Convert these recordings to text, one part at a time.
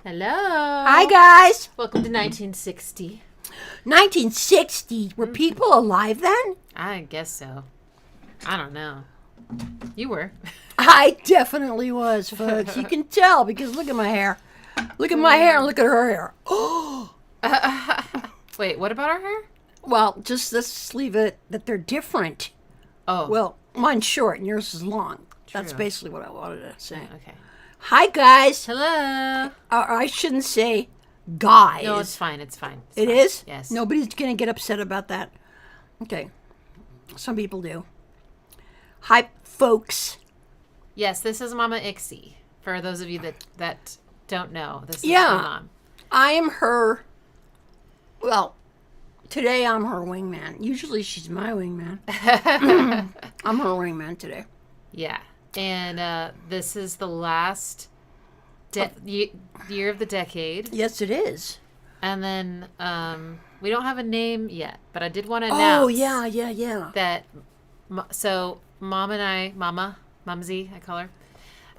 Hello. Hi, guys. Welcome to 1960. 1960. Were people alive then? I guess so. I don't know. You were. I definitely was, folks. You can tell because look at my hair. Look at my hair and look at her hair. Oh. Wait, what about our hair? Well, just let's leave it that they're different. Oh. Well, mine's short and yours is long. True. That's basically what I wanted to say. Okay. Hi, guys. Hello. I shouldn't say guys. No, it's fine. It's fine. It is? Yes. Nobody's going to get upset about that. Okay. Some people do. Hi, folks. Yes, this is Mama Ixie. For those of you that don't know, this is Yeah. my mom. I am her. Well, today I'm her wingman. Usually she's my wingman. I'm her wingman today. Yeah. And this is the last year of the decade. Yes, it is. And then we don't have a name yet, but I did want to announce. Oh, yeah. That, so Mom and I, Mumsy, I call her,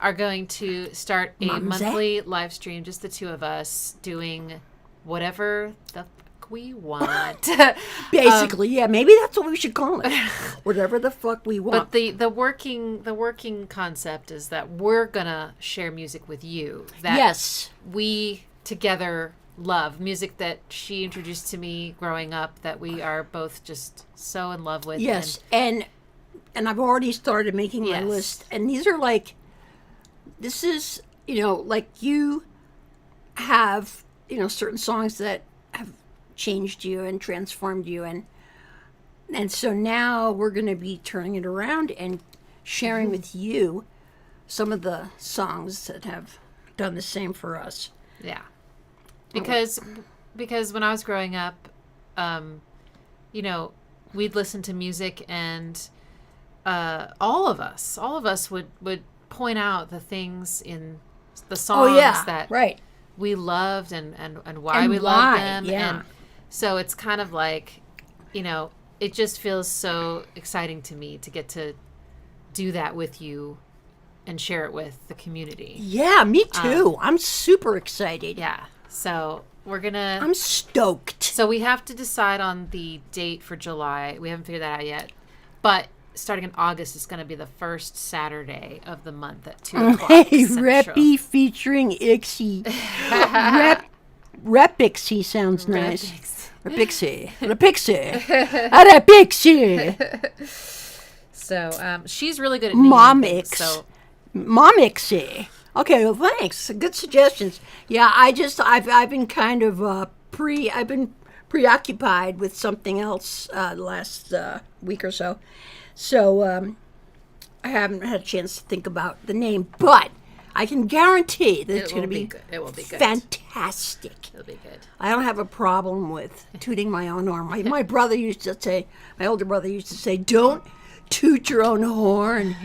are going to start a monthly live stream, just the two of us, doing whatever the fuck we want. Basically, yeah. Maybe that's what we should call it. Whatever the fuck we want. But the working concept is that we're gonna share music with you. That yes. We together love music that she introduced to me growing up. That we are both just so in love with. Yes, and I've already started making my list. And these are like, this is, like you have, certain songs that have changed you and transformed you. And so now we're going to be turning it around and sharing with you some of the songs that have done the same for us. Yeah. Because when I was growing up, we'd listen to music and all of us would point out the things in the songs that we loved and why we loved them. Yeah. And so it's kind of like, it just feels so exciting to me to get to do that with you and share it with the community. Yeah, me too. I'm super excited. Yeah. So I'm stoked. So we have to decide on the date for July. We haven't figured that out yet. But starting in August, it's going to be the first Saturday of the month at 2 o'clock Hey, Central. Reppy featuring Ixie. Repixie sounds nice. Repixie. So she's really good at naming things. So Momixie. Okay, well, thanks. Good suggestions. Yeah, I've been kind of preoccupied with something else the last week or so. So I haven't had a chance to think about the name, but I can guarantee that it's going to be good. It will be good. Fantastic. It'll be good. I don't have a problem with tooting my own horn. My brother used to say, my older brother used to say, don't toot your own horn.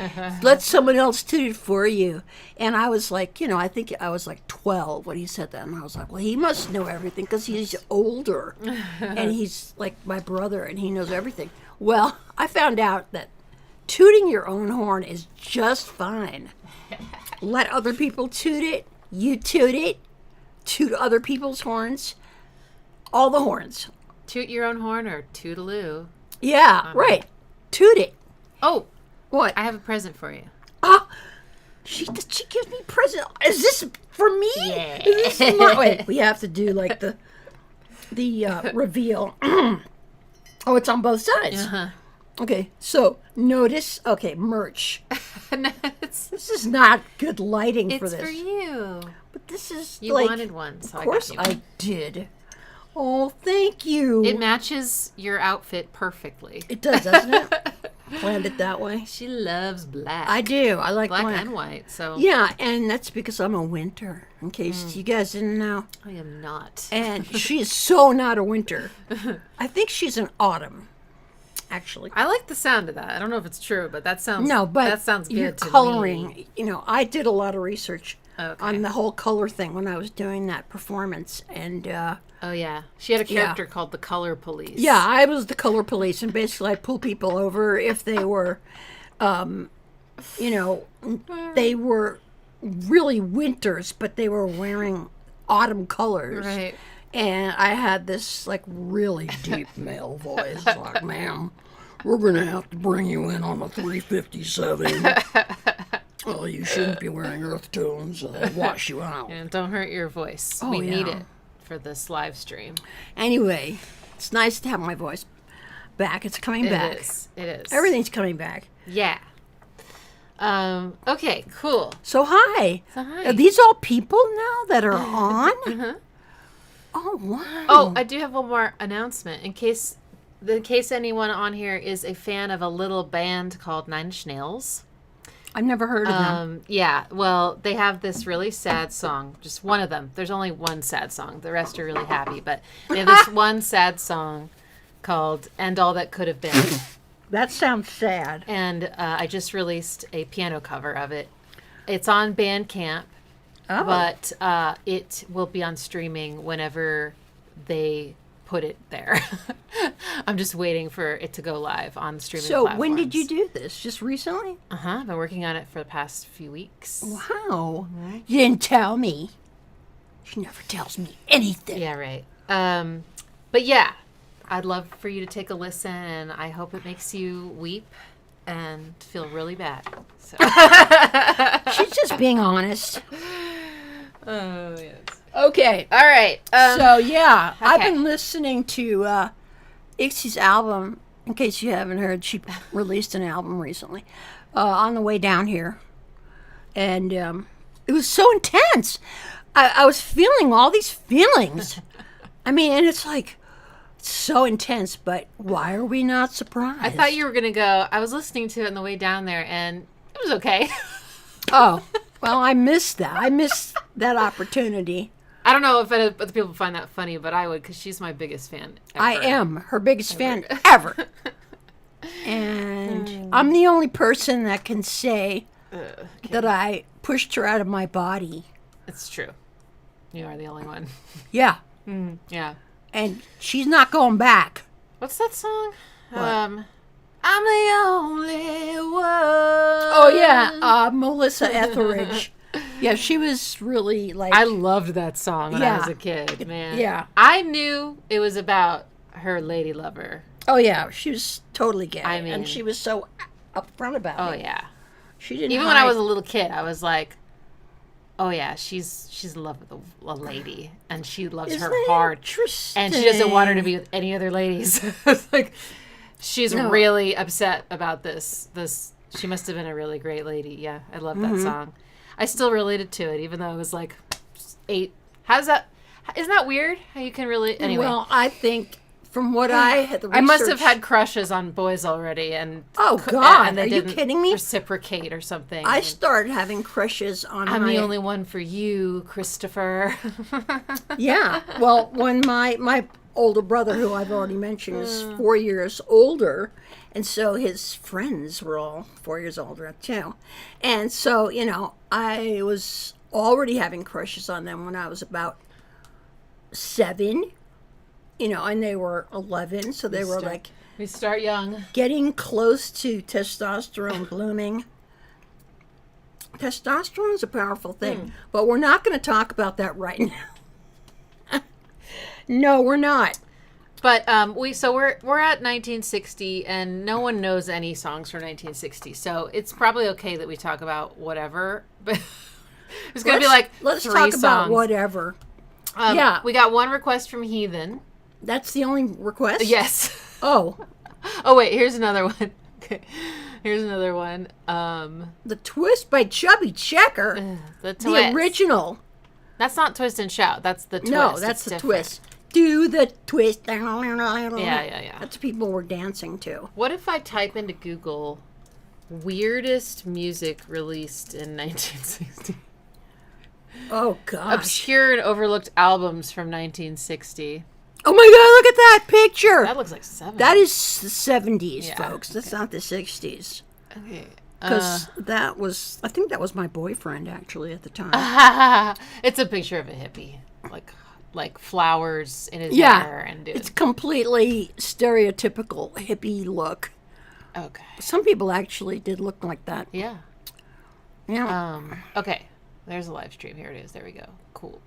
Let someone else toot it for you. And I was like, I think I was like 12 when he said that. And I was like, well, he must know everything because he's older. And he's like my brother and he knows everything. Well, I found out that tooting your own horn is just fine. Let other people toot it. You toot it. Toot other people's horns. All the horns. Toot your own horn or tootaloo. Yeah, right. Toot it. Oh, what? I have a present for you. Oh, she gives me present. Is this for me? Yeah. Is this wait, we have to do like the reveal. Oh, it's on both sides. Uh-huh. Okay, so notice. Okay, merch. No, This is not good lighting for this. It's for you. But this is You like, wanted one, so of course I got you. I did. Oh, thank you. It matches your outfit perfectly. It does, doesn't it? Planned it that way. She loves black. I do. I like black black and white. So yeah, and that's because I'm a winter. In case you guys didn't know. I am not. And she is so not a winter. I think she's an autumn. Actually, I like the sound of that. I don't know if it's true, but that sounds that sounds good your to coloring. me. I did a lot of research Okay. on the whole color thing when I was doing that performance, and Oh yeah, she had a character called the Color Police. yeah, I was the color police, and basically I'd pull people over if they were, they were really winters, but they were wearing autumn colors. Right. And I had this, like, really deep male voice. Like, ma'am, we're going to have to bring you in on a 357. Oh, you shouldn't be wearing earth tones. They'll wash you out. And don't hurt your voice. Oh, we need yeah. it for this live stream. Anyway, it's nice to have my voice back. It's coming back. It is. It is. Everything's coming back. Yeah. Okay, cool. So, hi. Hi. Are these all people now that are on? Oh, wow. Oh, I do have one more announcement. In case anyone on here is a fan of a little band called Nine Inch Nails. I've never heard of them. Yeah, well, they have this really sad song. Just one of them. There's only one sad song. The rest are really happy. But they have this one sad song called And All That Could Have Been. That sounds sad. And I just released a piano cover of it. It's on Bandcamp. Oh. But it will be on streaming whenever they put it there. I'm just waiting for it to go live on the streaming So platforms. when did you do this? Just recently? I've been working on it for the past few weeks. Wow. You didn't tell me. She never tells me anything. Yeah, right. But yeah, I'd love for you to take a listen, and I hope it makes you weep and feel really bad. So. She's just being honest. Oh, yes. Okay. All right. So, yeah, I've okay. been listening to Ixie's album. In case you haven't heard, she released an album recently on the way down here. And it was so intense. I was feeling all these feelings. I mean, and it's like, it's so intense, but why are we not surprised? I thought you were going to go. I was listening to it on the way down there, and it was okay. Oh, well, I missed that. I missed that opportunity. I don't know if other people find that funny, but I would, because she's my biggest fan ever. I am her biggest fan ever. And I'm the only person that can say that I pushed her out of my body. It's true. You are the only one. Yeah. Yeah. And she's not going back. What's that song? What? I'm the only one. Oh, yeah. Melissa Etheridge. Yeah, she was really like... I loved that song when I Yeah. was a kid, man. Yeah. I knew it was about her lady lover. Oh, yeah. She was totally gay. I mean- and she was so upfront about Oh, it. yeah. She didn't Even when I hide. was a little kid, I was like, oh, yeah, she's in love with a lady, and she loves Isn't her that hard. interesting? And she doesn't want her to be with any other ladies. It's like, she's No. really upset about this. She must have been a really great lady. Yeah, I love that song. I still related to it, even though it was like 8. Isn't that weird? How you can really, anyway. Well, I think from what I had the I must have research- had crushes on boys already, and Oh, God, and they are you didn't kidding me? reciprocate or something. I started having crushes on I'm my... the only one for you, Christopher. Yeah. Well, when my older brother, who I've already mentioned, is 4 years older, and so his friends were all 4 years older too. And so, I was already having crushes on them when I was about 7, and they were 11, so they were like We start young. getting close to testosterone blooming. Testosterone is a powerful thing, but we're not going to talk about that right now. No, we're not. But we're at 1960, and no one knows any songs from 1960, so it's probably okay that we talk about whatever. But it's gonna be like let's 3 talk songs. about whatever. Yeah. we got one request from Heathen. That's the only request. Yes. Oh, Oh wait, here's another one. Okay, here's another one. the twist by Chubby Checker, The the twist. original. That's not Twist and Shout. That's the twist. No, that's It's the different. twist. Do the twist. Yeah. That's what people were dancing to. What if I type into Google weirdest music released in 1960? Oh gosh. Obscure and overlooked albums from 1960. Oh my God! Look at that picture. That looks like 7. That is the 70s, Yeah, folks. That's not the 60s. Okay. Because I think that was my boyfriend actually at the time. It's a picture of a hippie, like flowers in his Yeah, hair and dude. it's completely stereotypical hippie look. Okay. Some people actually did look like that. Yeah. Yeah. Okay. There's a live stream. Here it is. There we go. Cool.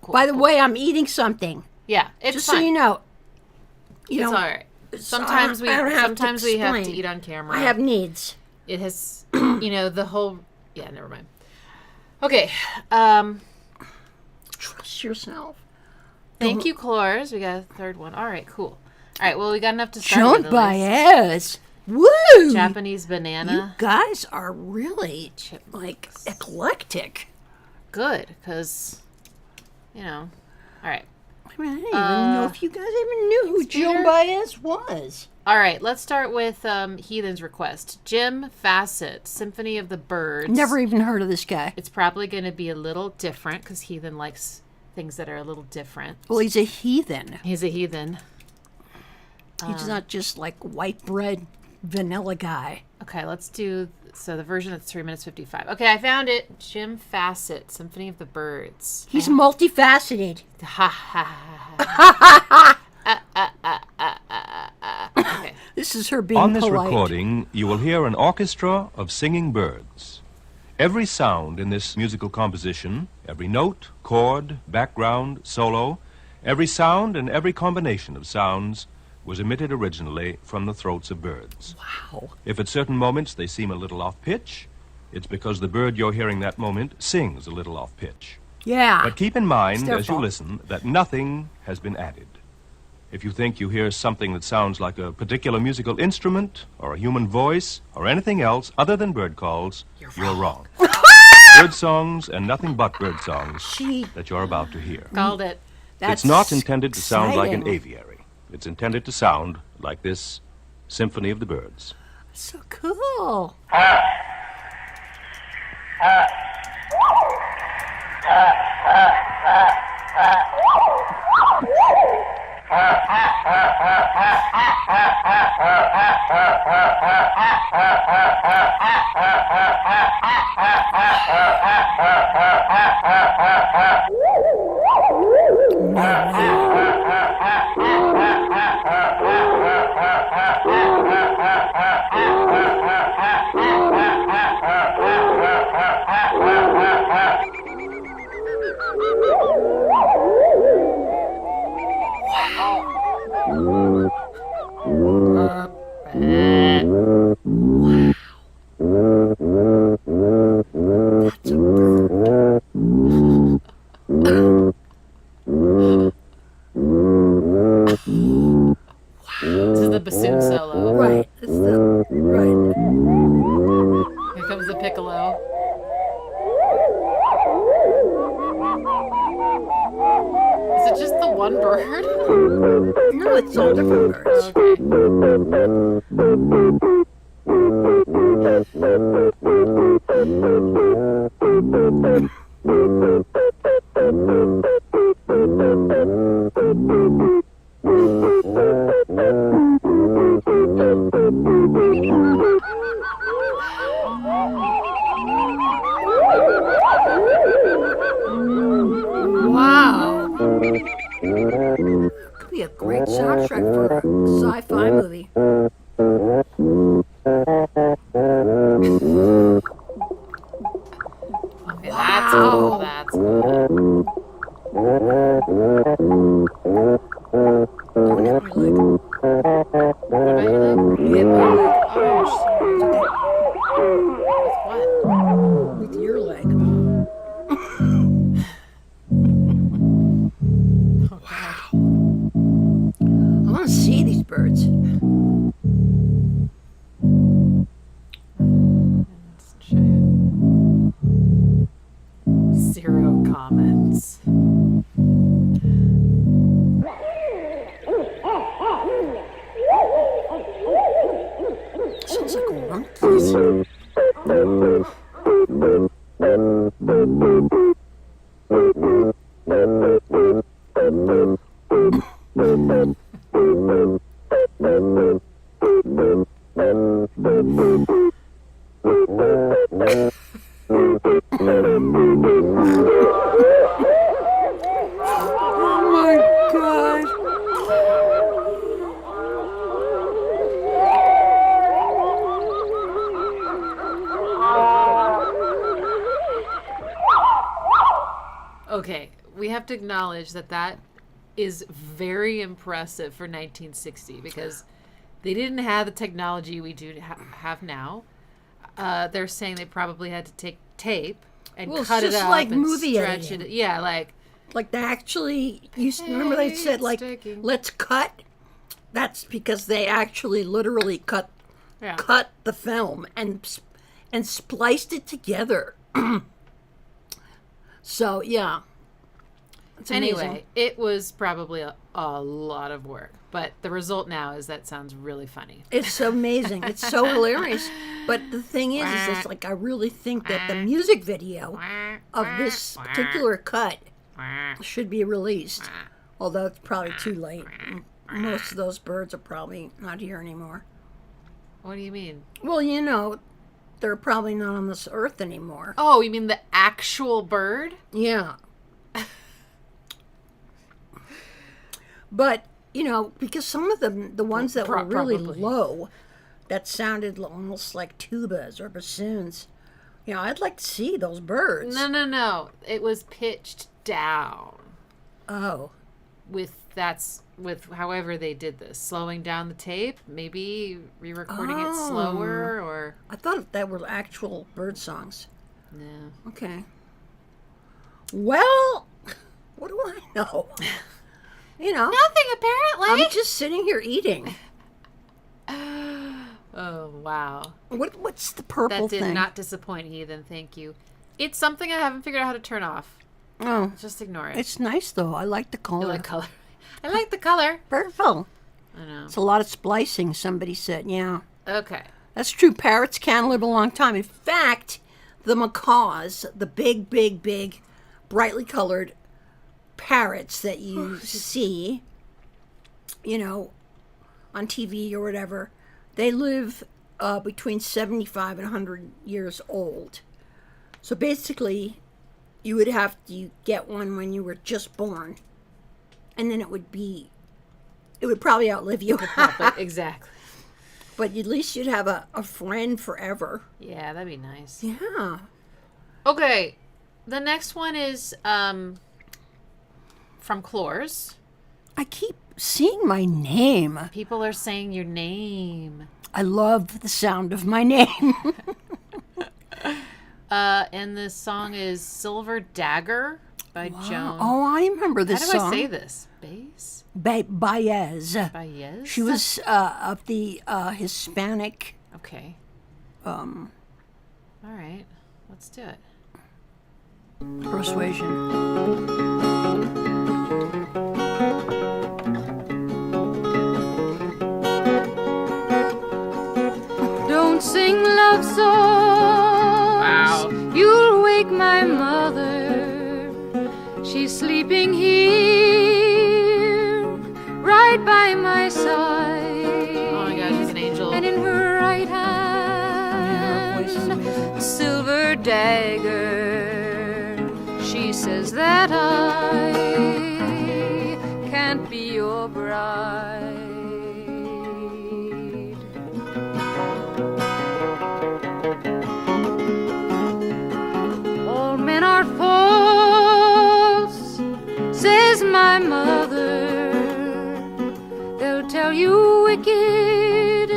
By the way, I'm eating something. Yeah, it's Just fine. so you know. It's all right. Sometimes we have to eat on camera. I have needs. It has, the whole. Yeah, never mind. Okay. Trust yourself. Thank you, Clores. We got a third one. All right, cool. All right, well, we got enough to start Joan Baez. Woo! Japanese banana. You guys are really eclectic. Good, because, all right. I mean, I didn't even know if you guys even knew who Joan Baez was. All right, let's start with Heathen's request. Jim Fasset, Symphony of the Birds. Never even heard of this guy. It's probably going to be a little different because Heathen likes things that are a little different. Well, he's a heathen. He's a heathen. He's not just like white bread vanilla guy. Okay, let's do... So the version that's 3 minutes 55. Okay, I found it. Jim Fasset, Symphony of the Birds. He's multifaceted. Ha ha ha. Okay. This is her being On this polite. recording, you will hear an orchestra of singing birds. Every sound in this musical composition, every note, chord, background, solo, every sound and every combination of sounds was emitted originally from the throats of birds. Wow. If at certain moments they seem a little off pitch, it's because the bird you're hearing that moment sings a little off pitch. Yeah. But keep in mind as you fault. listen that nothing has been added. If you think you hear something that sounds like a particular musical instrument or a human voice or anything else other than bird calls, you're wrong. Bird songs and nothing but bird songs that you're about to hear. Called it. It's not intended to sound like an exciting. aviary. It's intended to sound like this Symphony of the Birds. So cool. This is the bassoon solo. Right. It's right. Here comes the piccolo. Is it just the one bird? No, it's all different birds. Okay. Wow. Could be a great soundtrack for a sci-fi movie. Okay, that's cool. That's cool. Don't have my leg. What about your leg? Yeah, my leg. Oh, shit. With what? With your leg. I want to see these birds. Let's show you. 0 comments. Sounds like a monkey. Oh my God. Okay, we have to acknowledge that is very impressive for 1960 because they didn't have the technology we do have now. They're saying they probably had to take tape and cut it up like and movie stretch editing. it. Yeah, like Like they actually remember they said it's like sticking. let's cut. That's because they actually literally cut the film and spliced it together. So yeah. It's amazing. Anyway, it was probably a lot of work, but the result now is that sounds really funny. It's amazing. It's so hilarious. But the thing is it's like I really think that the music video of this particular cut should be released. Although it's probably too late. Most of those birds are probably not here anymore. What do you mean? Well, you know, they're probably not on this earth anymore. Oh, you mean the actual bird? Yeah. But, you know, because some of them, the ones that were really Probably. low, that sounded almost like tubas or bassoons, you know, I'd like to see those birds. No. It was pitched down Oh. with however they did this, slowing down the tape, maybe re-recording it slower or I thought that were actual bird songs. no. Okay. Well, what do I know? You know, Nothing apparently. I'm just sitting here eating. Oh wow. What's the purple That did thing? not disappoint, Heathen. Thank you. It's something I haven't figured out how to turn off. Oh, Just ignore it. it's nice though. I like the color. I like color. I like the color. Purple. I know. It's a lot of splicing, somebody said. Yeah. Okay. That's true. Parrots can live a long time. In fact, the macaws, the big, brightly colored parrots that you see, you know, on TV or whatever, they live between 75 and 100 years old. So basically, you would have to get one when you were just born, and then it would probably outlive you. But exactly. But at least you'd have a friend forever. Yeah, that'd be nice. Yeah. Okay. The next one is from Clores. I keep seeing my name. People are saying your name. I love the sound of my name. And the song is Silver Dagger by Joan. Oh, I remember this How do song. I say this? Baez? Baez. Baez? She was of the Hispanic. Okay. All right. Let's do it. Persuasion. Don't sing love songs. Wow. You'll wake my mother. She's sleeping here, right by my side. Oh my gosh, she's an angel. And in her right her voice is hand, amazing. a silver dagger. She says that I can't be your bride. All men are false, says my mother. They'll tell you wicked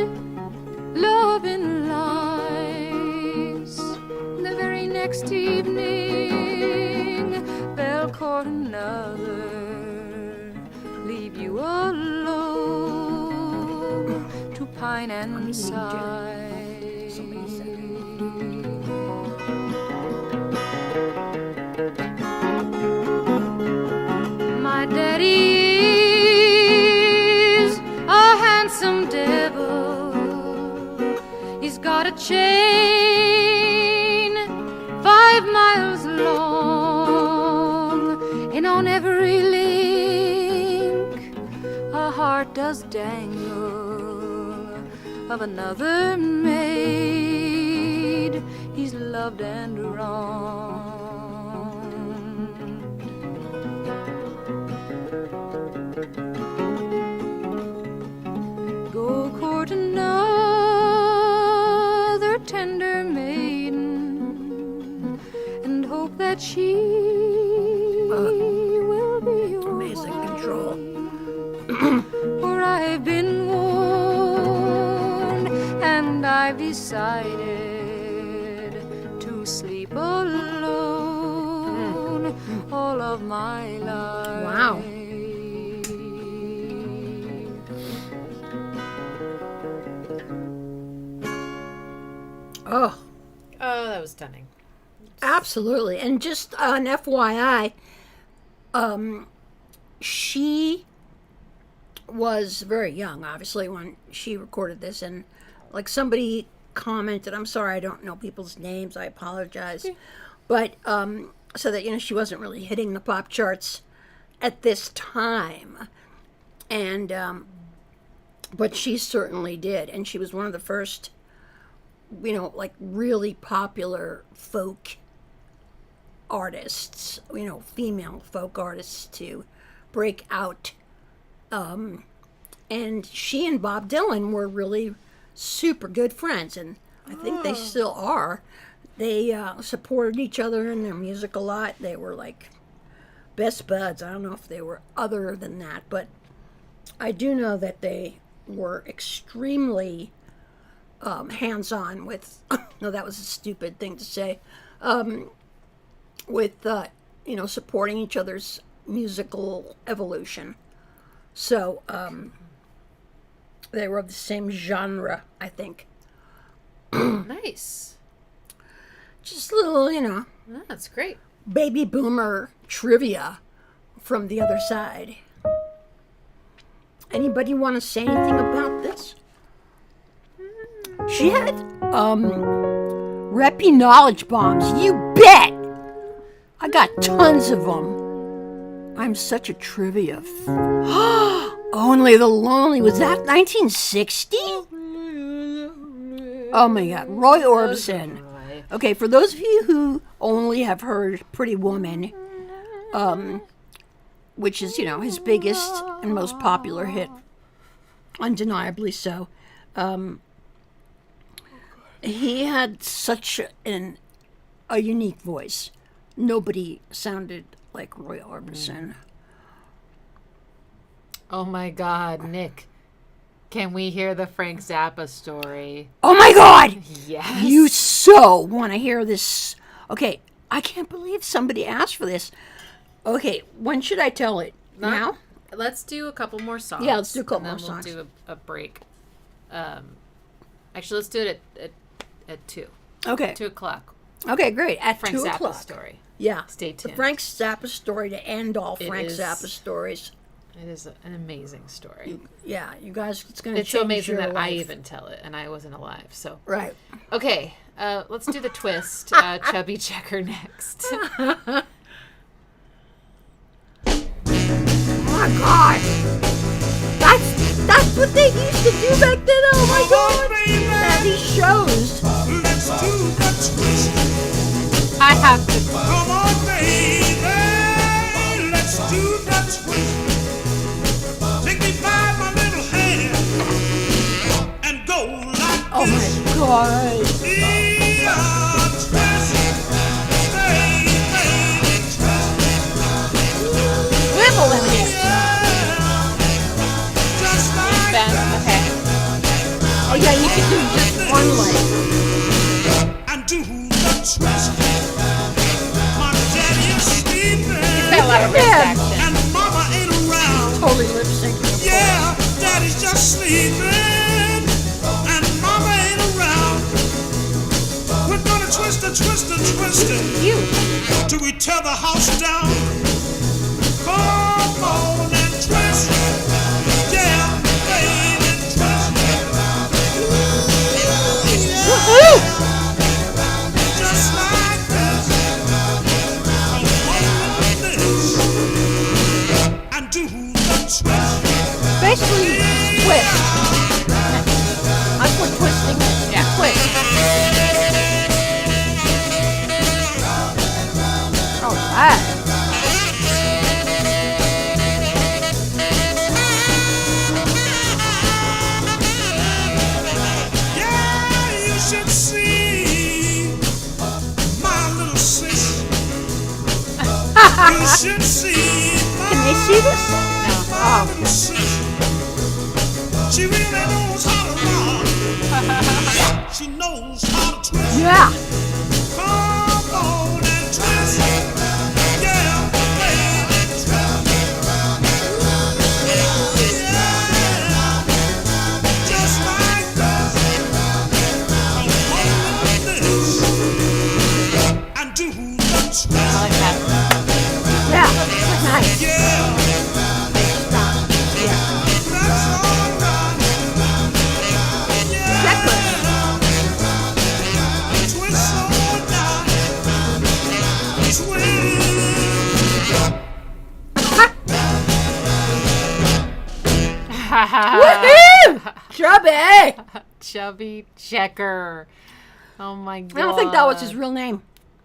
love and lies. The very next evening, they'll court another, leave you alone to pine and sigh. Somebody said. My daddy is a handsome devil. He's got a chain 5 miles long, and on every link a heart does dangle of another maid he's loved and wronged. Go court another maiden and hope that she I've decided to sleep alone all of my life. Wow. Oh, that was stunning. absolutely. And just an FYI, she was very young, obviously, when she recorded this. And like somebody commented, I'm sorry, I don't know people's names, I apologize. But so that, she wasn't really hitting the pop charts at this time. And, but she certainly did. And she was one of the first, like really popular folk artists, female folk artists to break out. And she and Bob Dylan were really super good friends, and I think they still are. They supported each other in their music a lot. They were like best buds. I don't know if they were other than that, but I do know that they were extremely hands-on with, no, that was a stupid thing to say, with, supporting each other's musical evolution. So, they were of the same genre, I think. Nice. Just a little, That's great. baby boomer trivia from the other side. Anybody want to say anything about this? She had Reppy knowledge bombs. You bet. I got tons of them. I'm such a trivia. Only the Lonely. Was that 1960? Oh my God, Roy Orbison. Okay, for those of you who only have heard Pretty Woman, which is, his biggest and most popular hit, undeniably so, he had such a unique voice. Nobody sounded like Roy Orbison. Oh my God, Nick. Can we hear the Frank Zappa story? Oh my God! Yes. You so want to hear this. Okay, I can't believe somebody asked for this. Okay, when should I tell it? Now? Let's do a couple more songs. Yeah, let's do a couple and then more songs. We'll do a break. Actually, let's do it at 2. Okay. 2 o'clock. Okay, great. At Frank 2 Zappa o'clock. story. Yeah. Stay tuned. The Frank Zappa story to end all It Frank is- Zappa stories. It is an amazing story. Yeah, you guys, it's going to It's change so amazing your that I life. even tell it, and I wasn't alive. So Right. okay, let's do the twist. Chubby Checker next. Oh my God. That's what they used to do back then. Oh my God. Yeah, these shows. Let's do the twist. I have to. Come on, baby. Let's do the twist. Take me by my little hand and go like Oh this. my God. Wiggle in it. Bend the head. Oh yeah, you can do just one leg. And do the twist. My daddy is sleeping Got a lot of wrist Yeah. action. and mama ain't around. Totally lip syncing. Yeah, daddy's just sleeping and mama ain't around. We're gonna twist and twist and twist it till we tear the house down. Come on and twist. Yeah, baby, twist. Woohoo! Just like this. Come on like this. And do the twist. Basically, twist. That's what twisting is. Yeah. Twist. All right. Yeah, you should see my little sis. You should see Can they see this? my little sis. She really knows how to rock. She knows how to twist. Yeah. Come on and twist. Yeah, yeah. Just like this. And do the twist. I like that. Yeah. Nice. Yeah. That's all right. Yeah. Checker. Twist all night. Woohoo! Chubby! Chubby Checker. Oh my god. I don't think that was his real name.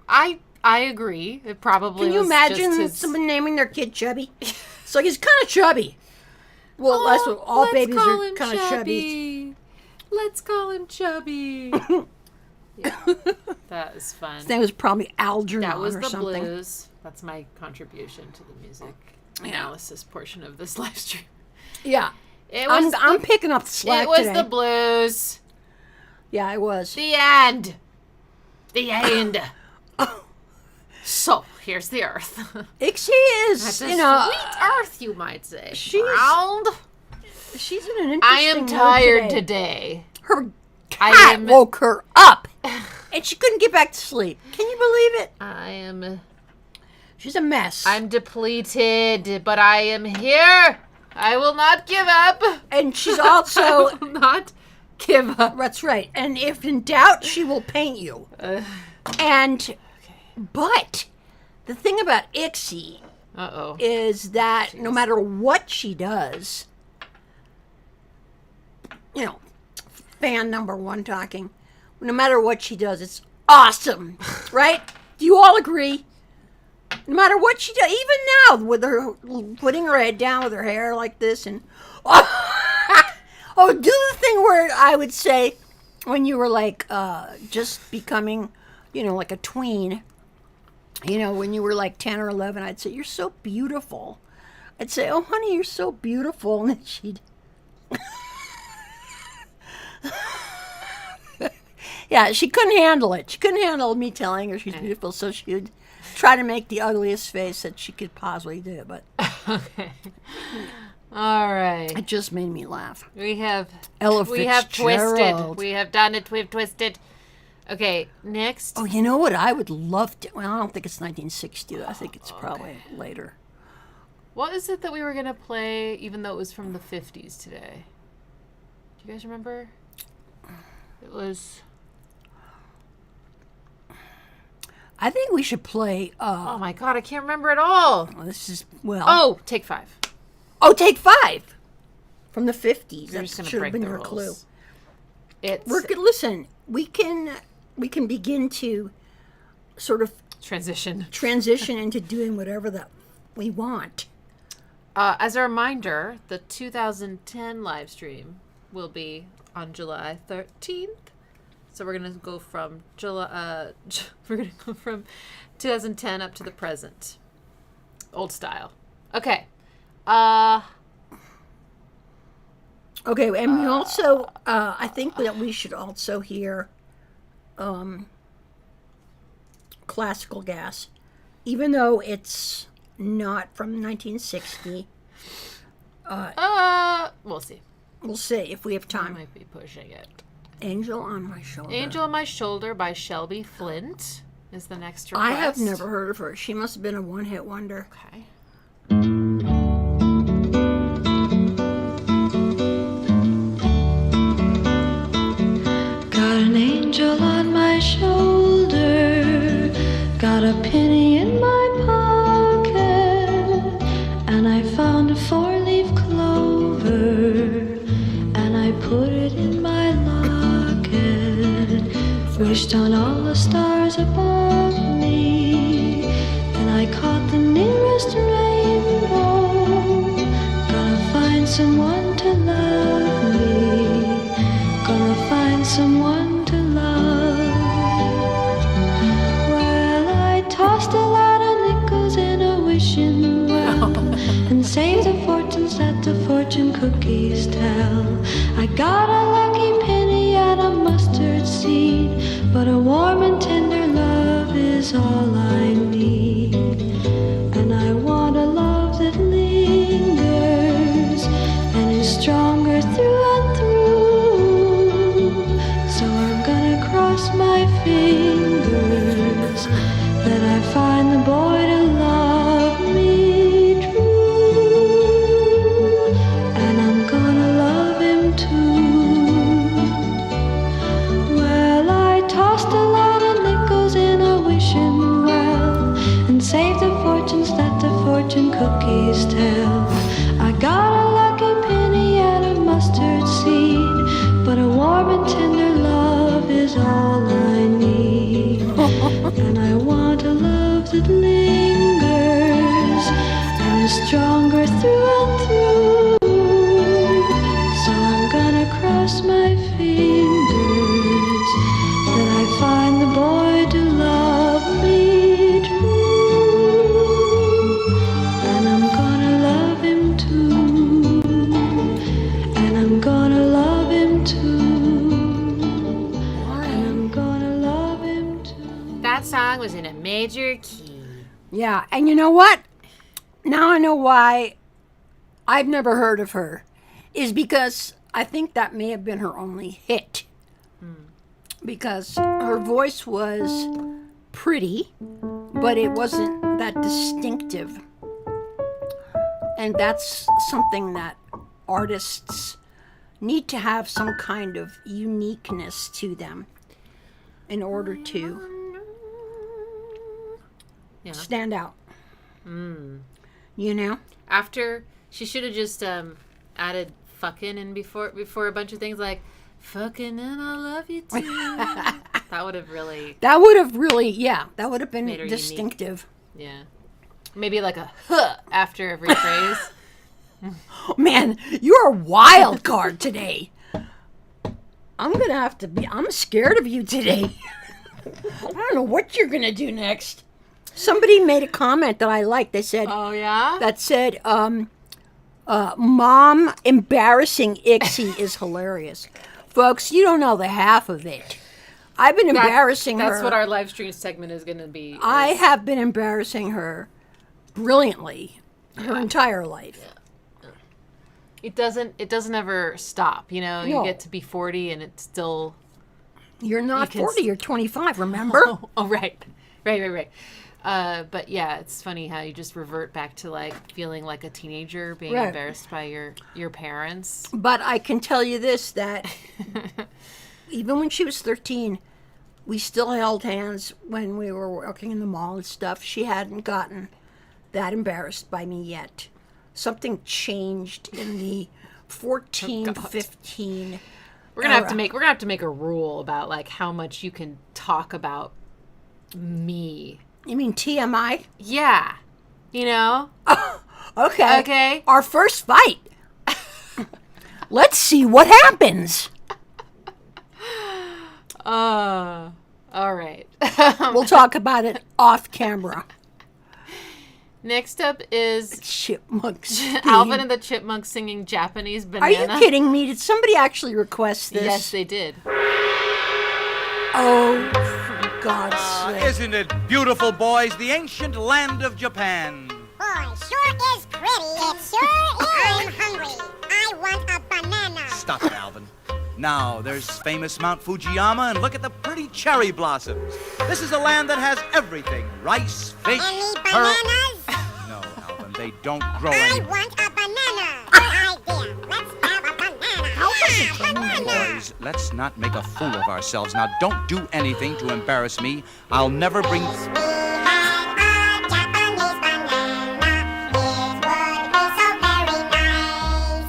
I agree. It probably Can you was imagine just his... someone naming their kid Chubby? So he's kind of chubby. Well, that's what all let's babies call are him kind of chubby. Chubby. Let's call him Chubby. Yeah, that was fun. His name was probably Algernon That was or the something. blues. That's my contribution to the music analysis portion of this live stream. Yeah. It was I'm picking up the slack It was today. the blues. Yeah, it was. The end. The end. So, here's the earth. Ixie is, That's a you know, sweet earth, you might say. she's- Round. she's in an interesting I am mood tired today. today. Her I cat am- woke her up, and she couldn't get back to sleep. Can you believe it? She's a mess. I'm depleted, but I am here. I will not give up. and she's also, I will not give up. that's right, and if in doubt, she will paint you. But the thing about Ixie Uh-oh. is that no matter what she does, you know, fan number one talking, no matter what she does, it's awesome, right? Do you all agree? No matter what she does, even now with her putting her head down with her hair like this and do the thing where I would say when you were like just becoming, you know, like a tween. You know, when you were like 10 or 11, I'd say, "You're so beautiful." I'd say, "Oh, honey, you're so beautiful." And then she'd... Yeah, she couldn't handle it. She couldn't handle me telling her she's beautiful, so she'd try to make the ugliest face that she could possibly do. But Okay. All right. it just made me laugh. We have Ella we have twisted. Fitzgerald. We have done it. We've twisted. Okay, next. Oh, you know what I would love to... Well, I don't think it's 1960. I think it's probably later. What is it that we were going to play even though it was from the 50s today? Do you guys remember? It was... I think we should play... Oh my god, I can't remember at all. this is... Well... Oh, take 5. Oh, take 5 from the 50s. You're That just going to should have break been the your rules. clue. It's Listen, we can begin to sort of transition. transition into doing whatever that we want. As a reminder, the 2010 live stream will be on July 13th. So we're gonna go from July. We're gonna go from 2010 up to the present, old style. Okay. Okay, and we also, I think that we should also hear Classical Gas, even though it's not from 1960. We'll see. We'll see if we have I time. might be pushing it. Angel on My Shoulder. Angel on My Shoulder by Shelby Flint is the next request. I have never heard of her. She must have been a one-hit wonder. Okay. Got an angel on my shoulder, got a penny in my pocket, and I found a 4-leaf clover, and I put it in my locket. Wished on all the stars above me, and I caught the nearest rainbow. Gonna find someone to love me, gonna find someone to love. Well, I tossed a lot of nickels in a wishing well, and saved the fortunes that the fortune cookies tell. I got a lucky penny and a mustard seed. cross my fingers that I find the boy to love me true. And I'm gonna love him too. And I'm gonna love him too. And I'm gonna love him too. That song was in a major key. Yeah, and you know what? Now I know why I've never heard of her. Is because I think that may have been her only hit. Because her voice was pretty, but it wasn't that distinctive. And that's something that artists need to have, some kind of uniqueness to them in order to stand out. You know? After, she should have just added fucking in before a bunch of things like fucking and I love you too. That would have really that would have been made her distinctive. unique. Yeah. Maybe like a huh after every phrase. Man, you're a wild card today. I'm scared of you today. I don't know what you're gonna do next. Somebody made a comment that I liked. They said, Oh yeah? that said, Mom embarrassing Ixie is hilarious. Folks, you don't know the half of it. I've been embarrassing her. That's what our live stream segment is going to be. I have been embarrassing her brilliantly her entire life. It doesn't ever stop, you know? No. You get to be 40 and it's still... You're not can 40, you're 25, remember? Oh, right. Right. But yeah, it's funny how you just revert back to like feeling like a teenager, being Right. embarrassed by your parents. But I can tell you this, that even when she was 13, we still held hands when we were working in the mall and stuff. She hadn't gotten that embarrassed by me yet. Something changed in the 14, 15. We're gonna have to make a rule about like how much you can talk about me. You mean TMI? Yeah. You know? Okay. Okay. Our first fight. Let's see what happens. All right. We'll talk about it off camera. Next up is Chipmunks. Alvin and the Chipmunks singing Japanese Are Banana. you kidding me? Did somebody actually request this? Yes, they did. Oh, for God's sake. Isn't it beautiful, boys? The ancient land of Japan. Boy, sure is pretty. It sure is. I'm hungry. I want a banana. Stop it, Alvin. Now, there's famous Mount Fujiyama, and look at the pretty cherry blossoms. This is a land that has everything. Rice, fish, Any pearl... bananas? No, Alvin, they don't grow I any... want a banana. Good idea. Let's have a banana. Banana. Boys, let's not make a fool of ourselves. Now, don't do anything to embarrass me. I'll never bring... We had a Japanese banana. It would be so very nice.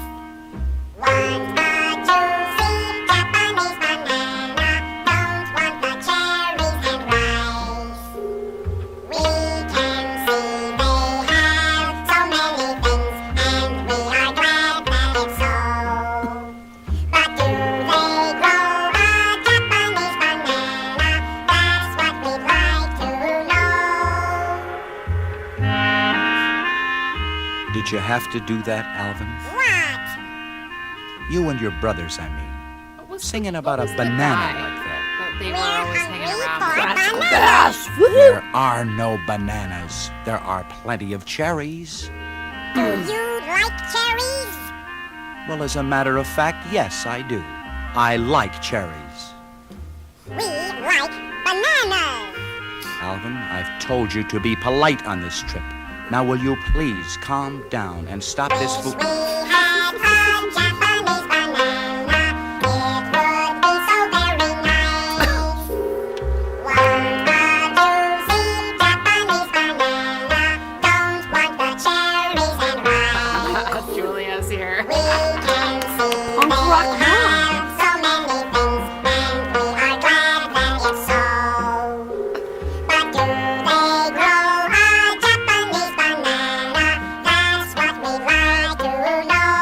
Want a juicy Japanese banana. Don't want the cherries and rice. We can see they have so many things, and we are glad that it's so. But do they grow a Japanese banana? That's what we'd like to know. Did you have to do that, Alvin? What? You and your brothers, I mean. Singing about a banana like that. That they were We're always hanging hungry around. for with. bananas. There are no bananas. There are plenty of cherries. Do you like cherries? Well, as a matter of fact, yes, I do. I like cherries. We like bananas. Alvin, I've told you to be polite on this trip. Now, will you please calm down and stop this fool? We had a Japanese banana. It would be so very nice. Want a juicy Japanese banana. Don't want the cherries and rice. Julia's here. We can see they have so many things, and we are glad that it's so. But do they grow a Japanese banana? That's what we'd like to know.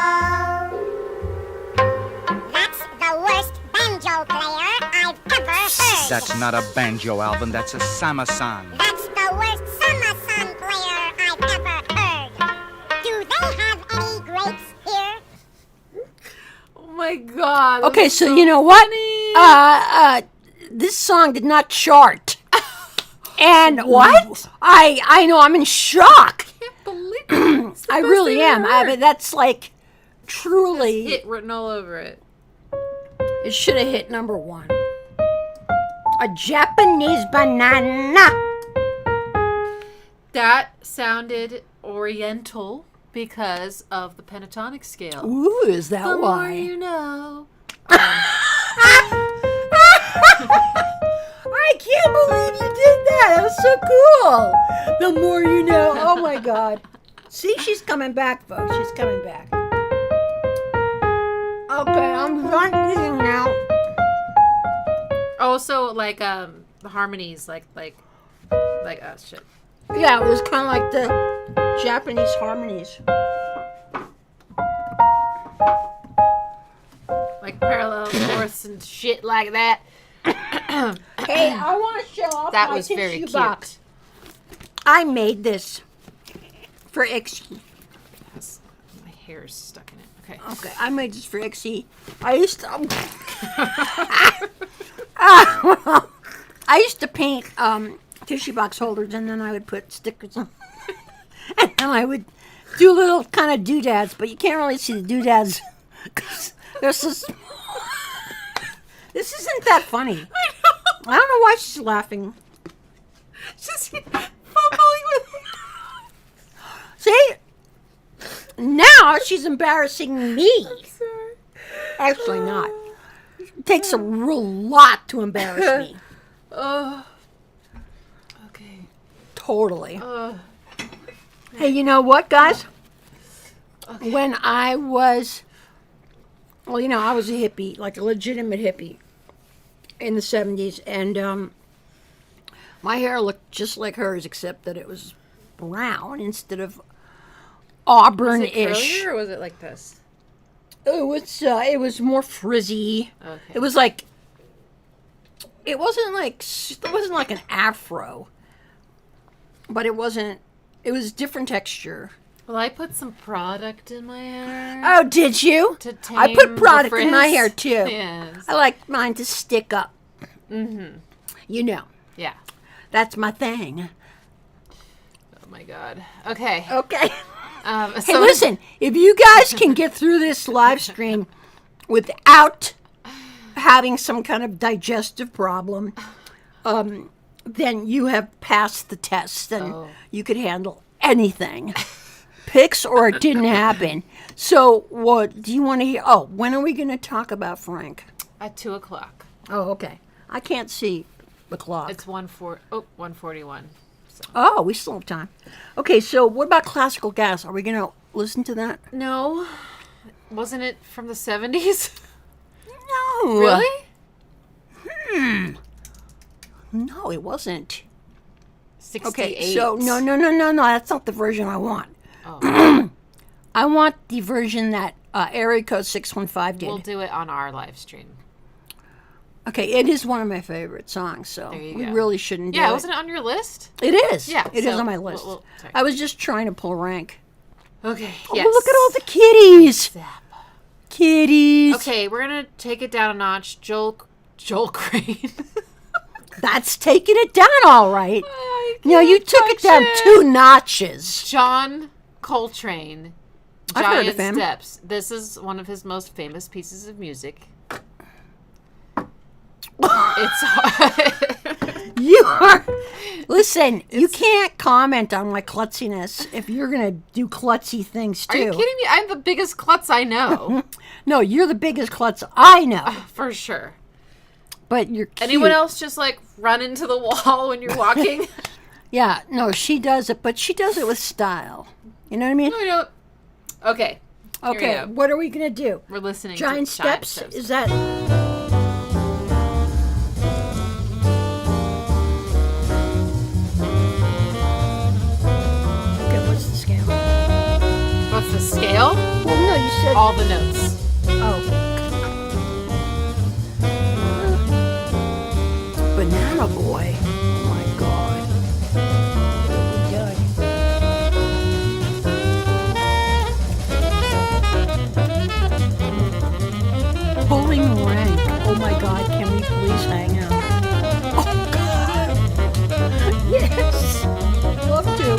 That's not a banjo, Alvin. That's a sama-san. That's the worst summer sun player I've ever heard. Do they have any grapes here? Oh my god. Okay, that's so you know what? This song did not chart. And what? I know, I'm in shock. I can't believe it. It's the I best really thing am. I've I heard. mean, that's like truly. Hit written all over it. It should have hit number 1. A Japanese banana. That sounded oriental because of the pentatonic scale. Ooh, is that The why? more you know. I can't believe you did that. That was so cool. The more you know. Oh my God. See, she's coming back, folks. She's coming back. Okay, I'm done eating now. Also, like the harmonies, like oh shit. Yeah, it was kind of like the Japanese harmonies. Like parallel fourths and shit like that. Hey, I want to show off That my was very tissue cute. box. I made this for Ixie. My hair's stuck in it. Okay. Okay, I made this for Ixie. I used to. I used to paint tissue box holders, and then I would put stickers on, and then I would do little kind of doodads. But you can't really see the doodads because they're so small. This isn't that funny. I don't know why she's laughing. Just fumbling with. See? Now she's embarrassing me. Sorry. Actually, not. It takes a real lot to embarrass me. Oh. Okay. Totally. Hey, you know what, guys? Okay. When I was, well, you know, I was a hippie, like a legitimate hippie in the 70s. And my hair looked just like hers, except that it was brown instead of Was it auburn-ish. curlier or was it like this? It was more frizzy. Okay. It was like, it wasn't like an afro, but it was different texture. Well, I put some product in my hair. Oh, did you? To I tame put the product in my frizz. hair too. Yes. I like mine to stick up. Mm-hmm. You know, Yeah. that's my thing. Oh my god. Okay. Okay. Hey, So listen, if you guys can get through this live stream without having some kind of digestive problem, then you have passed the test and you could handle anything. Pics or it didn't happen. So what do you want to hear? Oh, when are we going to talk about Frank? At 2:00. Oh, okay. I can't see the clock. It's 1:41. Oh, we still have time. Okay, so what about Classical Gas? Are we going to listen to that? No. Wasn't it from the 70s? No. Really? No, it wasn't. 68. Okay, so no. That's not the version I want. Oh. I want the version that Area Code 615 did. We'll do it on our live stream. Okay, it is one of my favorite songs, so There you we go. really shouldn't do Yeah, it. wasn't it on your list? It is. Yeah, it is so on my list. sorry. I was just trying to pull rank. Okay. Oh, Yes. look at all the kitties. Kitties. Okay, we're gonna take it down a notch. Joel Crane. That's taking it down all right. I No, you can't took it touch down 2 notches. John Coltrane. I've heard Giant of him. Steps. This is one of his most famous pieces of music. It's You are. Listen, you can't comment on my klutziness if you're going to do klutzy things too. Are you kidding me? I'm the biggest klutz I know. No, you're the biggest klutz I know. For sure. But you're cute. Anyone else just like run into the wall when you're walking? Yeah, no, she does it, but she does it with style. You know what I mean? I don't. Okay. Here we Okay, go. what are we going to do? We're listening Giant to Steps? Is that... Okay, what's the scale? What's the scale? Well, no, you said... All the notes. Oh. But Banana Boy. Oh my God. Pulling rank. Oh my God, can we please hang out? Oh God. Yes. Love to.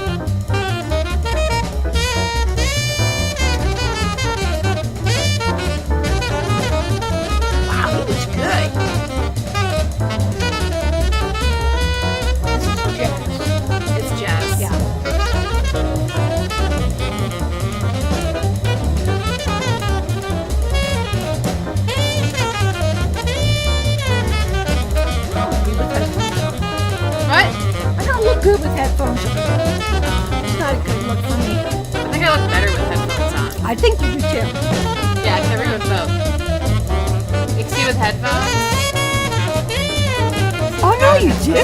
Wow, he was good. This is jazz. It's jazz. Yeah. What? I don't look good with headphones on. It's not a good look for me. I think I look better with headphones on. I think you do too. Yeah, I can never go with both. You can see with headphones. Oh no, you do.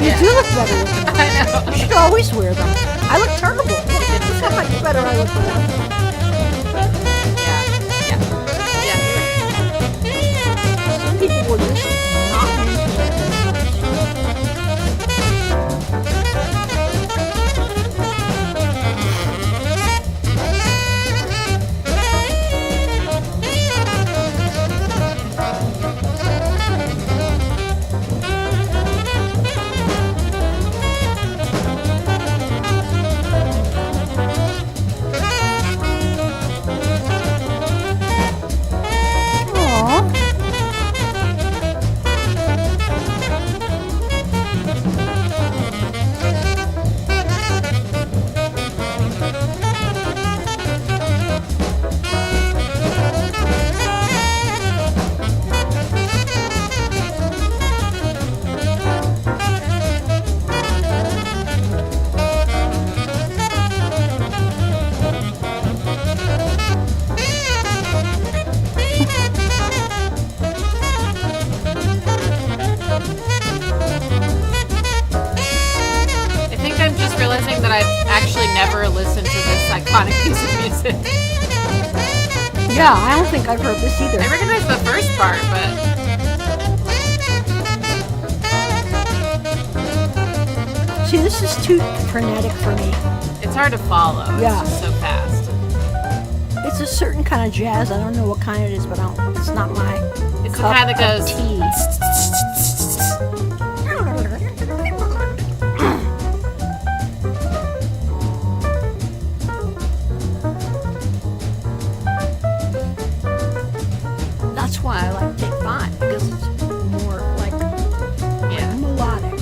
You Yeah. do look better with them. I know. You should always wear them. I look terrible. Look how much better I look with them. Yeah. Yeah. Yeah. Some people would just not be into that. never listened to this iconic piece of music. Yeah, I don't think I've heard this either. I recognize the first part, but See, this is too frenetic for me. it's hard to follow. Yeah. It's just so fast. It's a certain kind of jazz. I don't know what kind it is, but it's not my It's the cup kind that of goes. tea. That's why I like Take 5, because it's more like Yeah. melodic.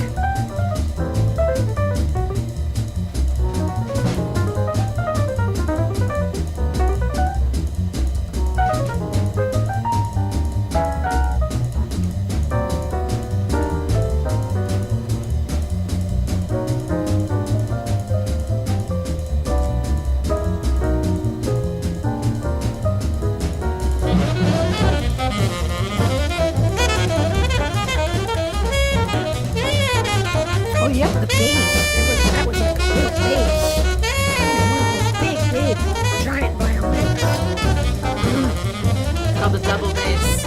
Oh, yeah, the bass. That was like a real bass. One of those big, big, giant violins. Called the double bass.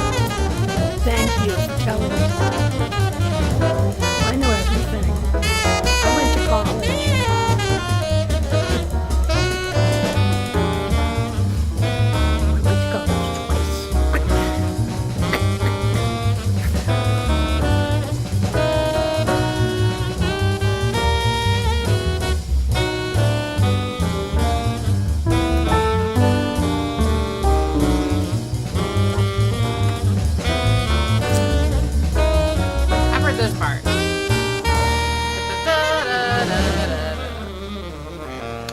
Thank you for telling me. I know everything. I went to college. I went to college twice. I've heard this part.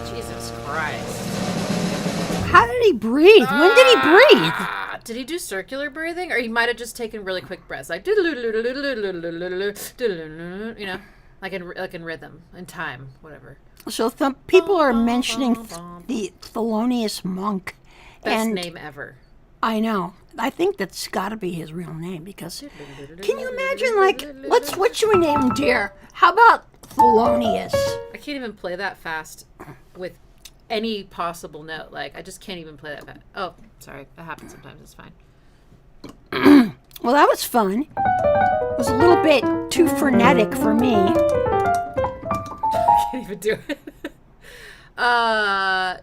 Jesus Christ. How did he breathe? When did he breathe? Did he do circular breathing? Or he might have just taken really quick breaths. Like, you know, like in rhythm, in time, whatever. So people are mentioning the Thelonious Monk. Best And name ever. I know. I think that's got to be his real name because can you imagine, like, what should we name him, dear? How about Thelonious? I can't even play that fast with any possible note. Like, I just can't even play that fast. Oh, sorry. That happens sometimes. It's fine. Well, that was fun. was a little bit too frenetic for me. Can't even do it.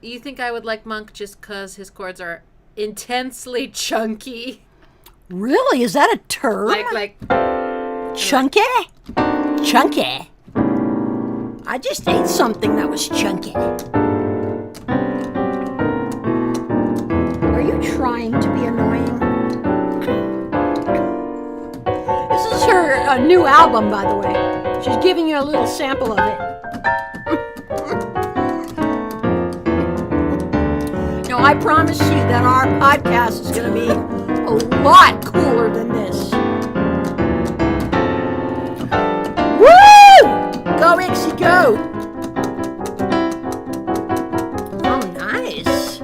You think I would like Monk just because his chords are intensely chunky? Really? Is that a term? Like Chunky? Chunky. I just ate something that was chunky. Are you trying to be annoying? This is her new album, by the way. She's giving you a little sample of it. No, I promise you that our podcast is going to be a lot cooler than this. Woo! Go, Ixie, go! Oh, nice.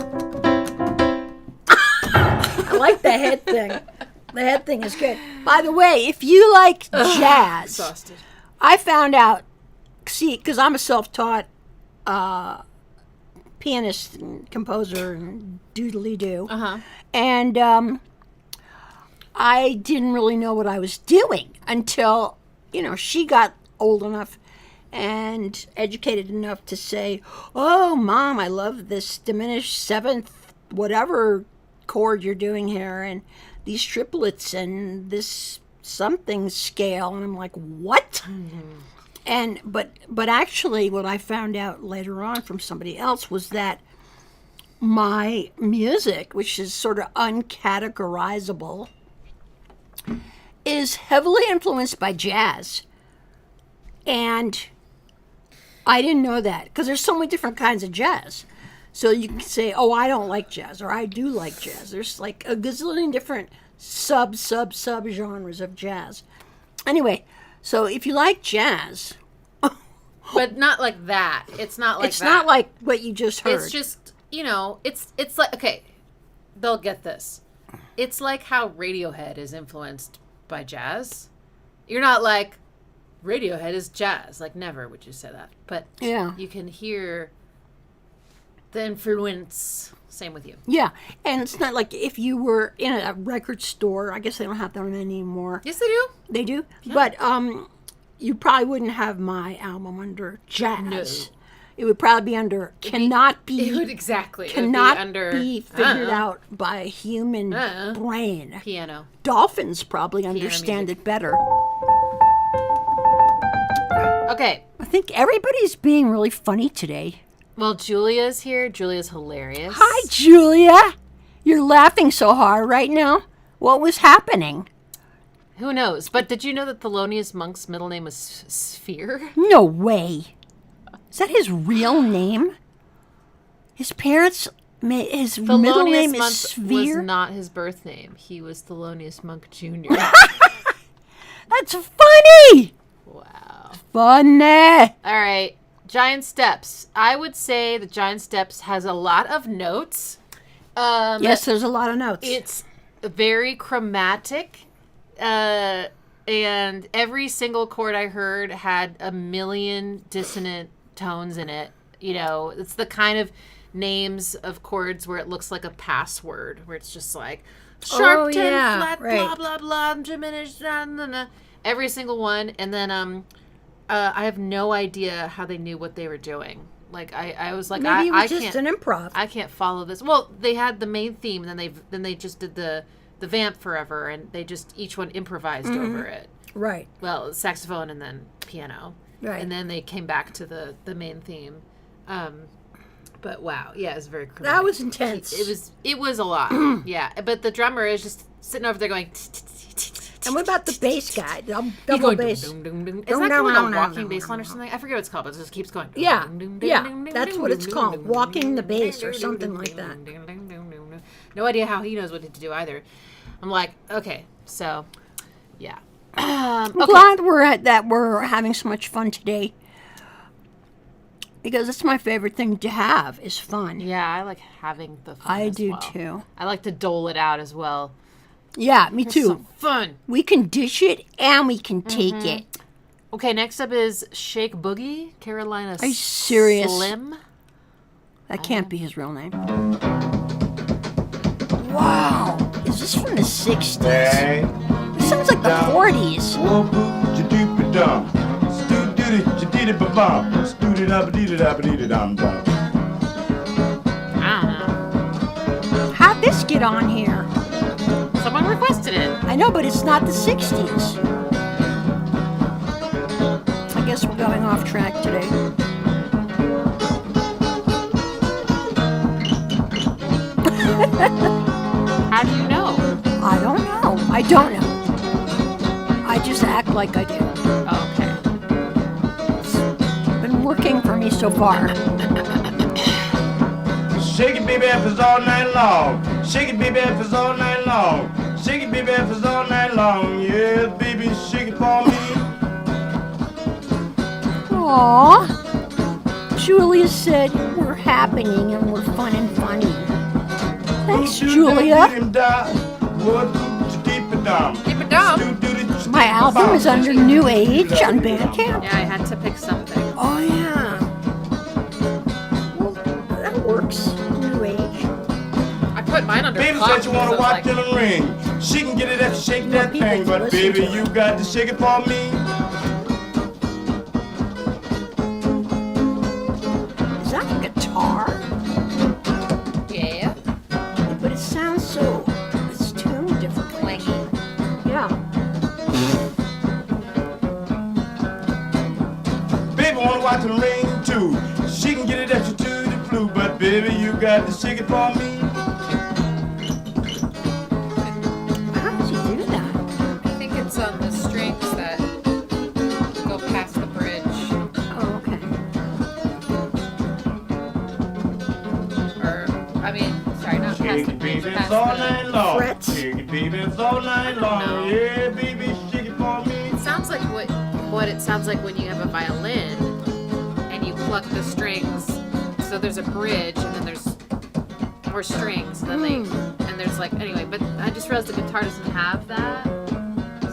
I like the head thing. The head thing is good. By the way, if you like jazz, exhausted. I found out, see, because I'm a self-taught pianist and composer and doodly-doo. And I didn't really know what I was doing until, she got old enough and educated enough to say, oh, Mom, I love this diminished seventh whatever chord you're doing here and these triplets and this something scale. And I'm like, what? And but actually what I found out later on from somebody else was that my music, which is sort of uncategorizable, is heavily influenced by jazz. And I didn't know that because there's so many different kinds of jazz. So you can say, oh, I don't like jazz, or I do like jazz. There's like a gazillion different sub genres of jazz. Anyway, so if you like jazz, but not like that. It's not like it's that. not like what you just heard. It's just, it's like, okay, they'll get this. It's like how Radiohead is influenced by jazz. You're not like, Radiohead is jazz. Like, never would you say that. But Yeah. you can hear the influence. Same with you. Yeah, and it's not like if you were in a record store. I guess they don't have them anymore. Yes, they do. They do, but you probably wouldn't have my album under jazz. No. It would probably be under cannot be It would exactly. It would cannot be under be figured out by a human brain. piano. Dolphins probably understand music. it better. Okay. I think everybody's being really funny today. Well, Julia's here. Julia's hilarious. Hi, Julia. You're laughing so hard right now. What was happening? Who knows? But did you know that Thelonious Monk's middle name was Sphere? No way. Is that his real name? His parents, his middle name Monk is Sphere? was not his birth name. He was Thelonious Monk Jr. That's funny. Wow. Funny. All right. Giant Steps. I would say the Giant Steps has a lot of notes. Yes, there's a lot of notes. It's very chromatic. And every single chord I heard had a million dissonant tones in it. It's the kind of names of chords where it looks like a password, where it's just like sharp 10, flat, blah, blah, blah, diminished, nah, nah, nah. Every single one. And then I have no idea how they knew what they were doing. Like I was like, Maybe it was I just can't, an improv. I can't follow this. Well, they had the main theme, and then they just did the vamp forever, and they just each one improvised over it. Right. Well, saxophone and then piano. Right. And then they came back to the main theme. But wow, yeah, it was very chromatic. That was intense. It was a lot. Yeah, but the drummer is just sitting over there going. And what about the bass guy? Double Going bass. dum, dum, dum, dum. Isn't that called a walking bass line or something? I forget what it's called, but it just keeps going. Yeah, Dum, dum, dum, yeah, dum, dum, that's dum, what it's dum, called, dum, walking the dum, bass dum, or dum, something dum, like dum, that. dum, dum, dum, dum, dum. No idea how he knows what to do either. I'm like, okay, so, yeah. I'm glad we're having so much fun today. Because it's my favorite thing to have is fun. Yeah, I like having the fun. I as do well. too. I like to dole it out as well. Yeah, me It's too. so fun. We can dish it and we can take it. Okay, next up is Shake Boogie, Carolina Are you serious? Slim. That can't be his real name. Wow. Is this from the 60s? This sounds like the 40s. I don't know. How'd this get on here? Someone requested it. I know, but it's not the 60s. I guess we're going off track today. How do you know? I don't know. I don't know. I just act like I do. Oh, okay. It's been working for me so far. Shake it, baby, apples all night long. Shake it, baby, apples all night long. Shake it, baby, apples all night long. Yeah, baby, shake it for me. Aww. Julia said we're happening and we're fun and funny. Thanks, Julia. Keep it down. My album is under New Age on Bandcamp. Yeah, I had to pick something. Oh, yeah. Well, that works. New Age. I put mine under Baby clock said you wanna because I watch was till it ring. She can get it if she shake that people thing, to but listen baby, to you it. got to shake it for me. Is that a guitar? yeah. But it sounds so. It's tuned differently. Yeah. Baby wanna watch till it ring too. She can get it if she do the flu, but baby, you got to shake it for me. How does he do that? I think it's on the strings that go past the bridge. Oh, okay. Or, I mean, sorry, not past Shake the it, bridge, baby, past it's all the... night long. Frets. Shake it, baby, it's all night long. know. Yeah, baby, shake it for me. It sounds like what it sounds like when you have a violin and you pluck the strings. So there's a bridge and then there's more strings and then and there's like anyway. But I just realized the guitar doesn't have that,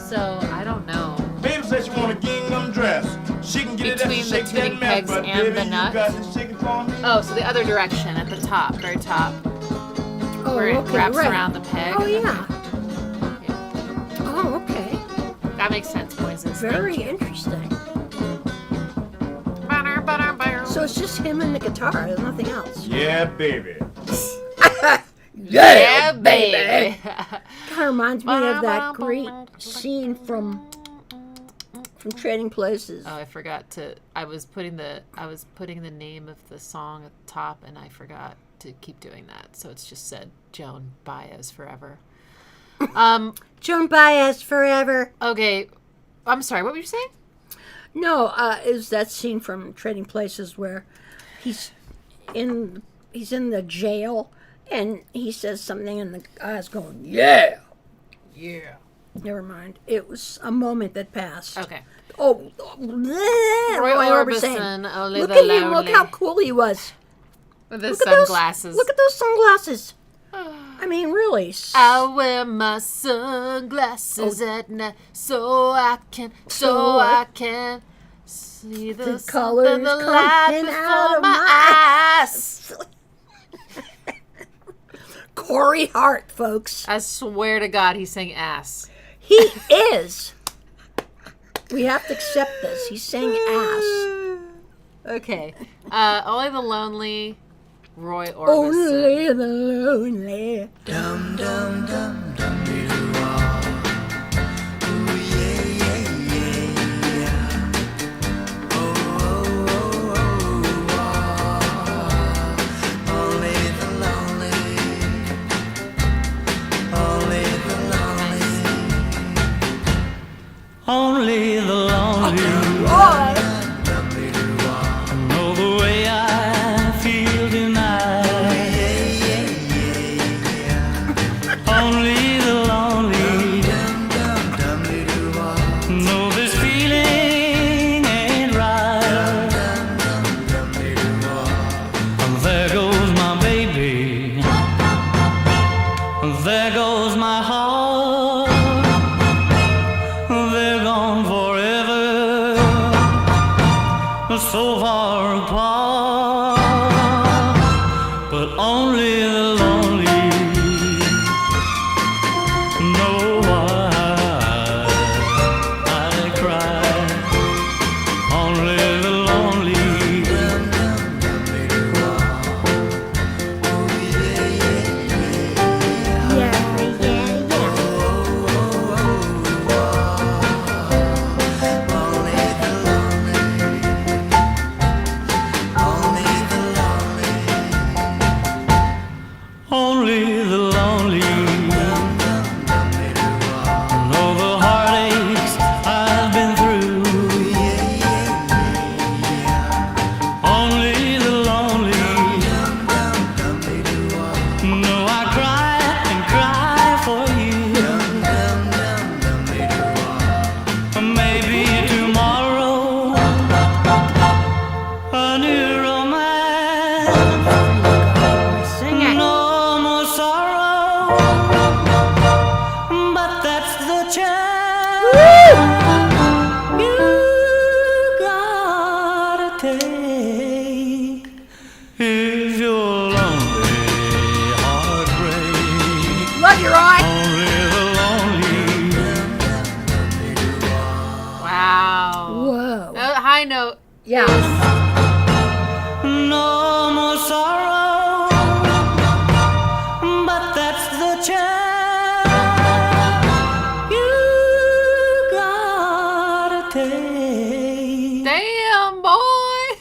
so I don't know. Baby said she want a gingham dress. She can get it if Between she the shake tuning that mess, pegs but and baby, the you nuts? got to shake it for me. Oh, so the other direction at the top, very top, Oh, where it okay, wraps right. around the peg. Oh, Okay. yeah. Oh, okay. That makes sense, Moises. Very Thank you. interesting. Butter, butter, butter. So it's just him and the guitar. There's nothing else. Yeah, baby. Yeah, baby. Kind of reminds me of that great scene from Trading Places. Oh, I forgot to. I was putting the name of the song at the top, and I forgot to keep doing that. So it's just said Joan Baez forever. Joan Baez forever. Okay, I'm sorry. What were you saying? No, is that scene from Trading Places where he's in the jail and he says something and the guy's going, yeah. Yeah. Never mind. It was a moment that passed. Okay. Oh, bleh, Roy Orbison. Orbison, only Look the at him. Look lonely. how cool he was. With the Look at those- sunglasses. Look at those sunglasses. I mean, really. I wear my sunglasses at night so I can see the, The colors something, the light coming before out of my my eyes. Corey Hart, folks. I swear to God, he's saying ass. He is. We have to accept this. He's saying ass. Okay. Only the lonely, Roy Orbison. Only the lonely. Only the lonely Roy. know the way I feel tonight. Only the lonely know this feeling ain't right. There goes my baby. There goes my heart. They're gone forever, so far apart. But only the lonely know why. Yeah. No more sorrow, but that's the chance you gotta take. Damn, boy.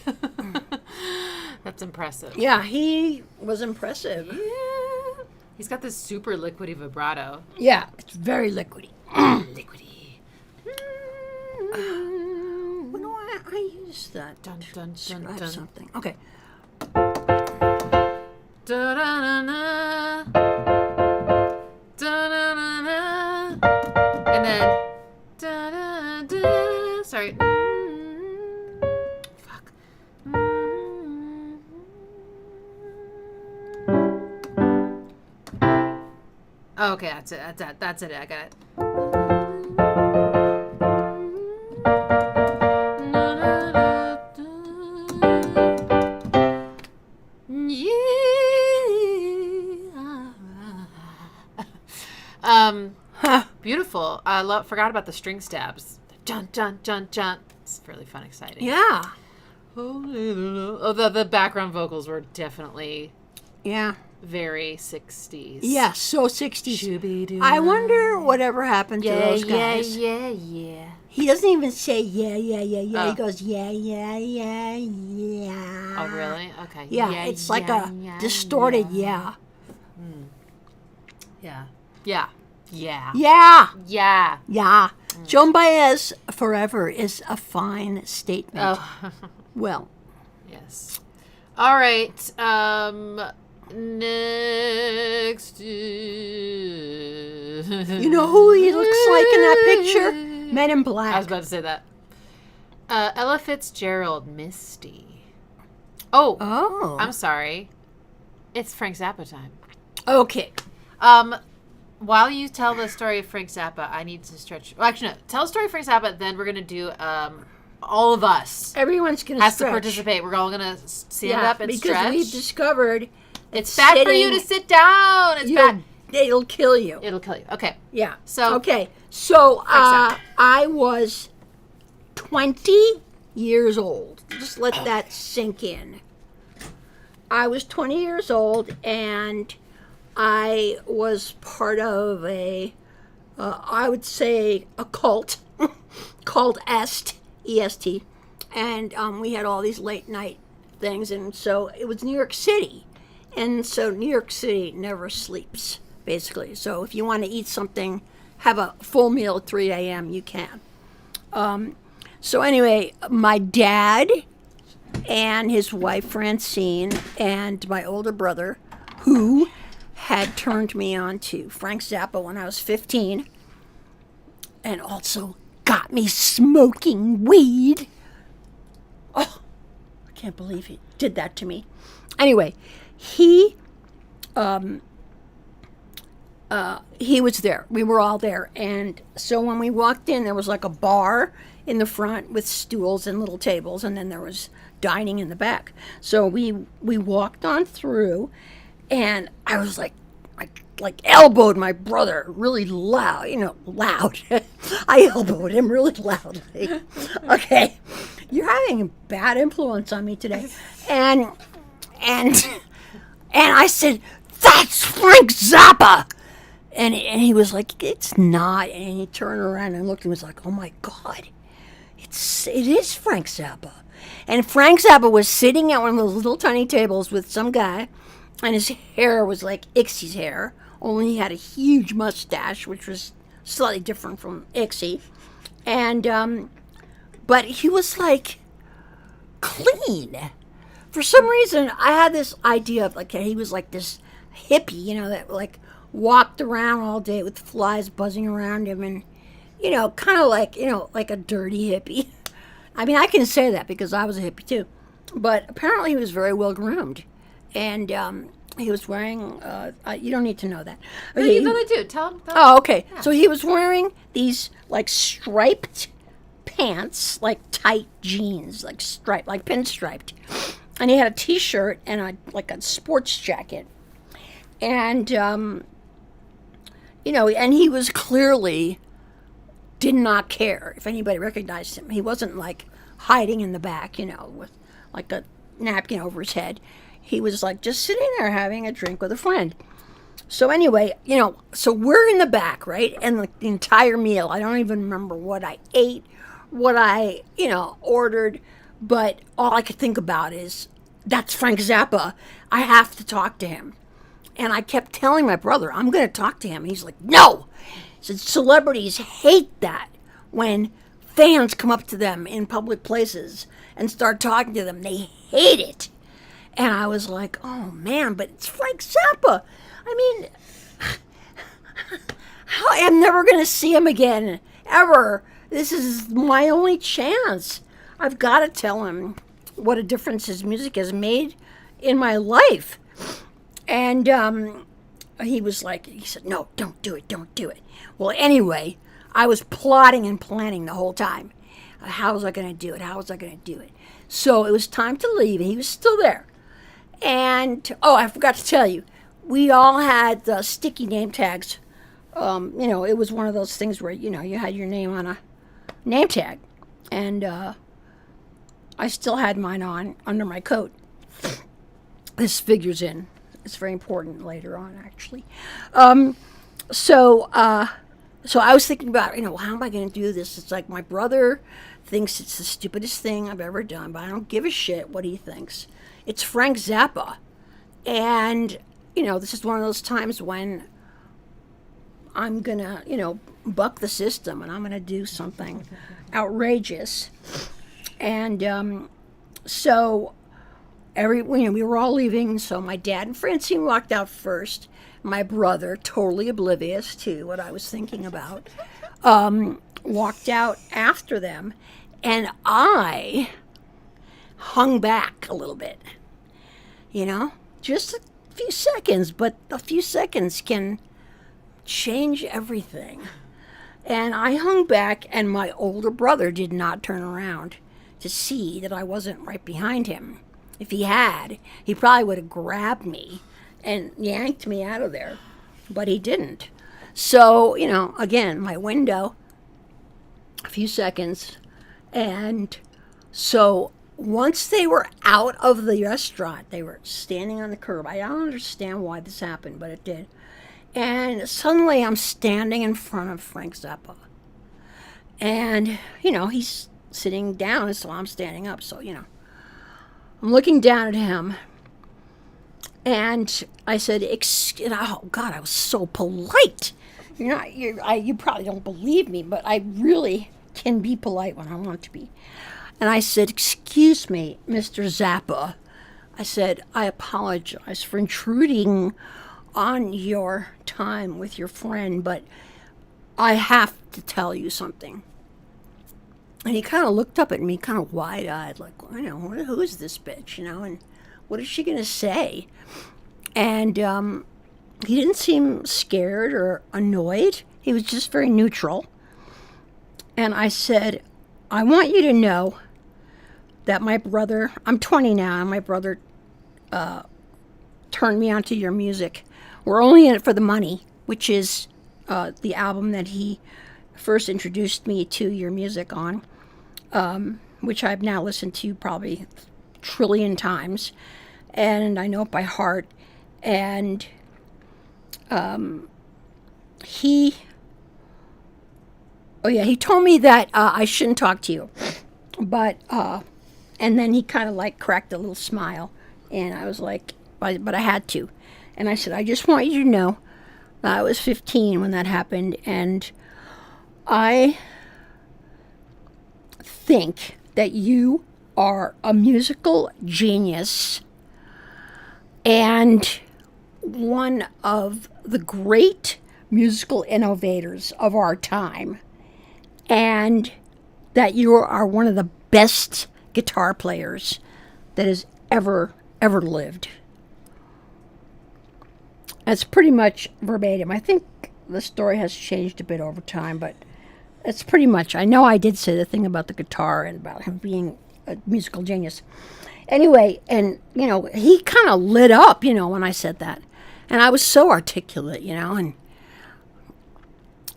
That's impressive. Yeah, he was impressive. Yeah. He's got this super liquidy vibrato. Yeah, it's very liquidy. Liquidy. When do I use that? Dun, dun, dun, Describe dun. something. Okay. Da-da-na-na. Da-da-na-na. And then da-da-da. Sorry. Fuck. Oh, okay, that's it. That's it. I got it. Beautiful. I forgot about the string stabs. Dun dun dun dun. It's really fun, exciting. Yeah. Oh, the background vocals were definitely Yeah. very 60s. Yeah, so 60s. Shooby-doo. I wonder whatever happened to those guys. yeah. He doesn't even say yeah. Oh. He goes yeah. Oh, really? Okay. Yeah, it's like a distorted yeah. Yeah. Yeah. Yeah. Yeah. Yeah. Yeah. Joan Baez Forever is a fine statement. Oh. Well, Yes. All right. Next. you know who he looks like in that picture? Men in Black. I was about to say that. Ella Fitzgerald, Misty. Oh. Oh. I'm sorry. It's Frank Zappa time. Okay. While you tell the story of Frank Zappa, I need to stretch. Well, actually, no. Tell the story of Frank Zappa, then we're going to do all of us. Everyone's going to Has stretch. to participate. We're all going to stand up and because stretch. we've discovered It's bad for you to sit down. It's bad. It'll kill you. It'll kill you. Okay. Yeah. So- okay. So Zappa. I was 20 years old. Just let that sink in. I was 20 years old, and I was part of I would say, a cult called EST. And we had all these late night things, and so it was New York City. And so New York City never sleeps, basically. So if you want to eat something, have a full meal at 3 a.m., you can. So anyway, my dad and his wife Francine and my older brother, who had turned me on to Frank Zappa when I was 15, and also got me smoking weed. Oh, I can't believe he did that to me. Anyway, he was there. We were all there. And so when we walked in, there was like a bar in the front with stools and little tables, and then there was dining in the back. So we walked on through, and I was like elbowed my brother really loud, loud. I elbowed him really loudly. Okay. You're having a bad influence on me today. And I said, "That's Frank Zappa." And he was like, "It's not." And he turned around and looked and was like, "Oh my God, it is Frank Zappa." And Frank Zappa was sitting at one of those little tiny tables with some guy, and his hair was like Ixie's hair, only he had a huge mustache, which was slightly different from Ixie. And but he was like clean. For some reason, I had this idea of like he was like this hippie, that like walked around all day with flies buzzing around him, and kind of like like a dirty hippie. I mean, I can say that because I was a hippie too, but apparently he was very well groomed, and he was wearing. You don't need to know that. No, you really do. Tell him. Oh, okay. Yeah. So he was wearing these like striped pants, like tight jeans, like striped, like pinstriped. And he had a T-shirt and a sports jacket. And, and he was clearly did not care if anybody recognized him. He wasn't like hiding in the back, with like a napkin over his head. He was like just sitting there having a drink with a friend. So anyway, so we're in the back, right? And the entire meal, I don't even remember what I ate, what I, ordered, but all I could think about is, that's Frank Zappa. I have to talk to him. And I kept telling my brother, I'm going to talk to him. He's like, no. He said, celebrities hate that when fans come up to them in public places and start talking to them. They hate it. And I was like, oh, man, but it's Frank Zappa. I mean, I'm never going to see him again, ever. This is my only chance. I've got to tell him what a difference his music has made in my life. And he said, no, don't do it. Well, anyway, I was plotting and planning the whole time. How was I going to do it? So it was time to leave, and he was still there. And, I forgot to tell you, we all had the sticky name tags. It was one of those things where, you had your name on a name tag. And I still had mine on under my coat. This figures in. It's very important later on, actually. So I was thinking about, how am I going to do this? It's like my brother thinks it's the stupidest thing I've ever done, but I don't give a shit what he thinks. It's Frank Zappa. And, this is one of those times when I'm going to, buck the system, and I'm going to do something outrageous. And so we were all leaving, so my dad and Francine walked out first. My brother, totally oblivious to what I was thinking about, walked out after them, and I hung back a little bit. Just a few seconds, but a few seconds can change everything. And I hung back, and my older brother did not turn around to see that I wasn't right behind him. If he had, he probably would have grabbed me and yanked me out of there, but he didn't. So, again, my window, a few seconds, and so once they were out of the restaurant, they were standing on the curb. I don't understand why this happened, but it did. And suddenly I'm standing in front of Frank Zappa. And, he's sitting down, so I'm standing up. So, I'm looking down at him. And I said, oh, God, I was so polite. You probably don't believe me, but I really can be polite when I want to be. And I said, excuse me, Mr. Zappa. I said, I apologize for intruding on your time with your friend, but I have to tell you something. And he kind of looked up at me, kind of wide-eyed, like, who is this bitch, and what is she going to say? And he didn't seem scared or annoyed. He was just very neutral. And I said, I want you to know that my brother, I'm 20 now, and my brother turned me onto your music. We're only in it for the money, which is the album that he first introduced me to your music on, which I've now listened to probably a trillion times, and I know it by heart. And he told me that I shouldn't talk to you, but and then he kind of like cracked a little smile, and I was like, but I had to. And I said, I just want you to know that I was 15 when that happened, and I think that you are a musical genius and one of the great musical innovators of our time, and that you are one of the best guitar players that has ever lived. That's pretty much verbatim. I think the story has changed a bit over time, but it's pretty much. I know I did say the thing about the guitar and about him being a musical genius. Anyway, and, he kind of lit up, when I said that. And I was so articulate, and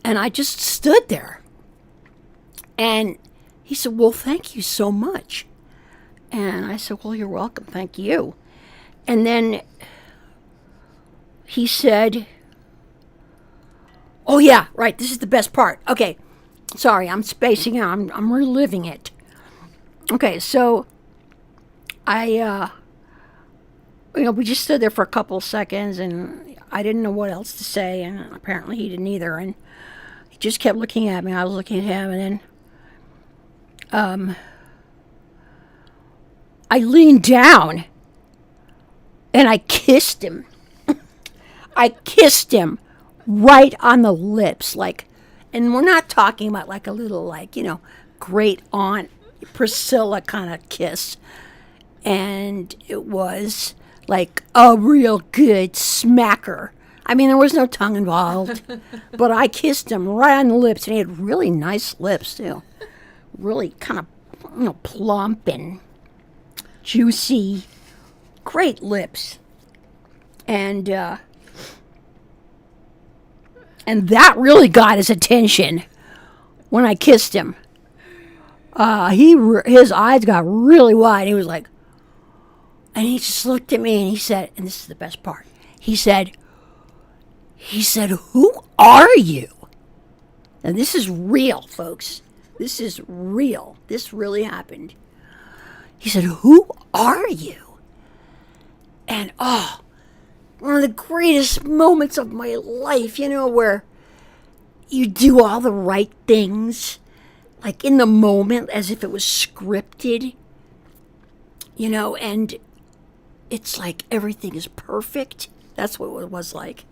I just stood there. And He said, well, thank you so much. And I said, well, you're welcome. Thank you. And then he said, oh, yeah, right. This is the best part. Okay. Sorry, I'm spacing out. I'm reliving it. Okay, so we just stood there for a couple of seconds, and I didn't know what else to say, and apparently he didn't either. And he just kept looking at me. I was looking at him, and then I leaned down, and I kissed him. I kissed him right on the lips, like, and we're not talking about like a little, like, great aunt Priscilla kind of kiss. And it was like a real good smacker. I mean, there was no tongue involved, but I kissed him right on the lips, and he had really nice lips too. Really kind of, plump and juicy, great lips. And that really got his attention when I kissed him. His eyes got really wide. He was like, and he just looked at me and he said, and this is the best part. He said, who are you? And this is real, folks. This is real. This really happened. He said, who are you? And one of the greatest moments of my life, where you do all the right things, like in the moment, as if it was scripted, and it's like everything is perfect. That's what it was like.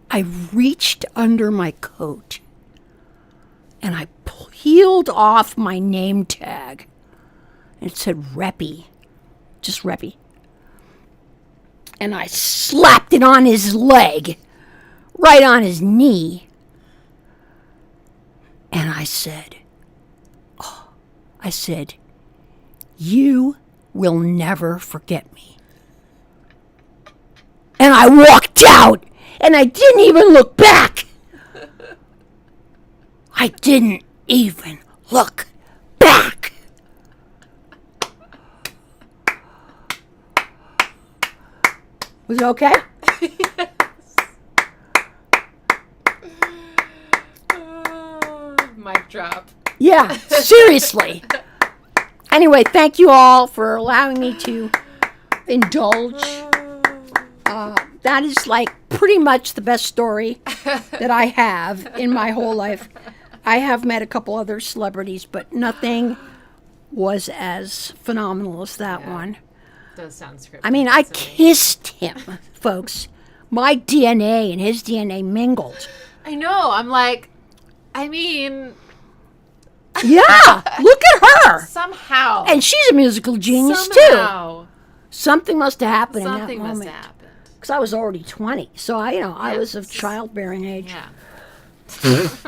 I reached under my coat and I peeled off my name tag. And it said Reppy, just Reppy. And I slapped it on his leg, right on his knee. And I said, you will never forget me. And I walked out, and I didn't even look back. I didn't even look back. Was it okay? Yes. Mic drop. Yeah, seriously. Anyway, thank you all for allowing me to indulge. That is like pretty much the best story that I have in my whole life. I have met a couple other celebrities, but nothing was as phenomenal as that one. Does sound scripted. I mean, I kissed him, folks. My DNA and his DNA mingled. I know. I'm like, I mean... Yeah, look at her. Somehow. And she's a musical genius, Somehow. too. Something must have happened Something in that moment. must have happened. Because I was already 20, so I was of childbearing age. Yeah.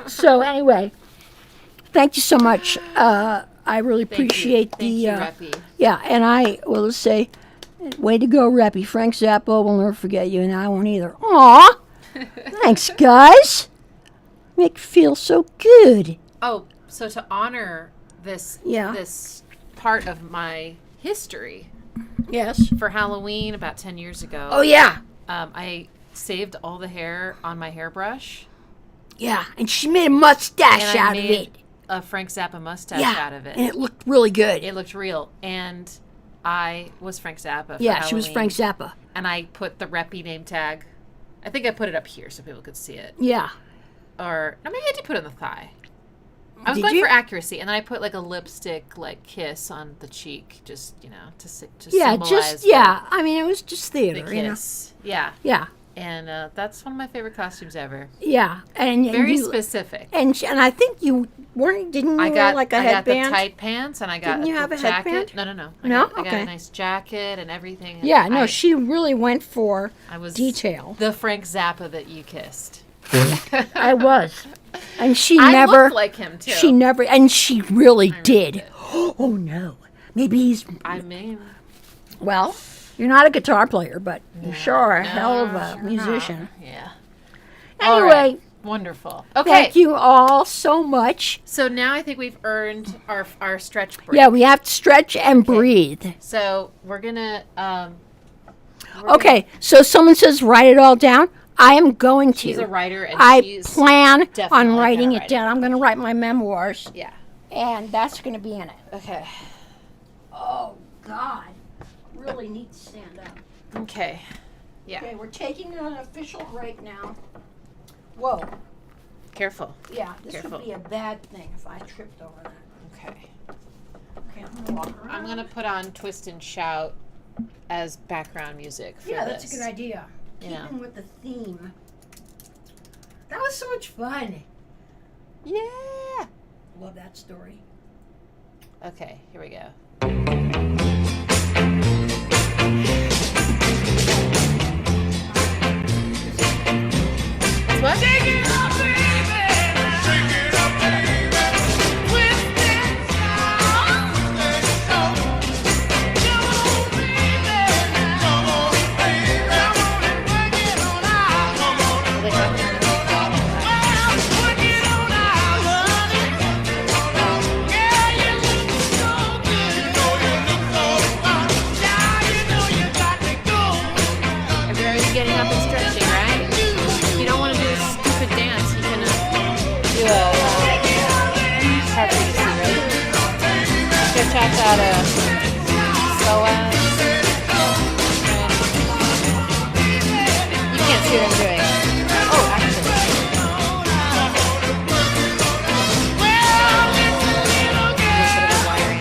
So anyway, thank you so much. I really appreciate Thank you, Reppy. Yeah, and I will say, way to go, Reppy. Frank Zappa will never forget you, and I won't either. Aw, thanks, guys. Make me feel so good. Oh, so to honor this part of my history. Yes. For Halloween about 10 years ago. Oh, yeah. I saved all the hair on my hairbrush. Yeah, and she made a mustache out of it. A Frank Zappa mustache out of it. And it looked really good. It looked real. And I was Frank Zappa for Yeah, Halloween. she was Frank Zappa. And I put the Reppy name tag. I think I put it up here so people could see it. Yeah. Or, no, maybe I did put it on the thigh. I was Did going you? for accuracy, and then I put like a lipstick like kiss on the cheek, just to Yeah, symbolize I mean, it was just the theater, kiss. Yeah. Yeah. And that's one of my favorite costumes ever. Yeah, and Very you, specific. And I think you didn't you wear like a headband? I got the tight pants, and I got Didn't you have a jacket. headband? No. No? I got Okay. a nice jacket and everything. Yeah, no, she really went for I was detail. The Frank Zappa that you kissed. I was. And she I never looked like him too. She never, and she really did. Oh no, maybe he's. I mean, well, you're not a guitar player, but you sure are a hell of a musician. Yeah. Anyway, Wonderful. Okay. Thank you all so much. So now I think we've earned our stretch break. Yeah, we have to stretch and breathe. So we're gonna. Okay, so someone says write it all down. I am going to. She's a writer, and I she's plan definitely on writing gonna it write down. I'm going to write my memoirs, Yeah. and that's going to be in it. Okay. Oh, God. Really need to stand up. Okay. Yeah. Okay, we're taking an official break now. Whoa. Careful. Yeah, this Careful. would be a bad thing if I tripped over that. Okay. Okay, I'm going to walk around. I'm gonna put on Twist and Shout as background music for Yeah, this. that's a good idea. Yeah. Keeping with the theme. That was so much fun. Yeah. Love that story. Okay. Here we go. What? Take it up, baby. Take it up, baby. Twist and shout. Come on, baby. Come on, baby. Come on and work it on out. Come on and work it on out. Well, work it on out, honey. Yeah, you look so good. You know you look so fine. Now you know you got to go. Everybody's getting up and stretching, right? If you don't want to do a stupid dance, you can do a it's hard for you to see, right? Stretch out that psoas. You can't see what I'm doing. Oh, actually. Just a bit of wiring.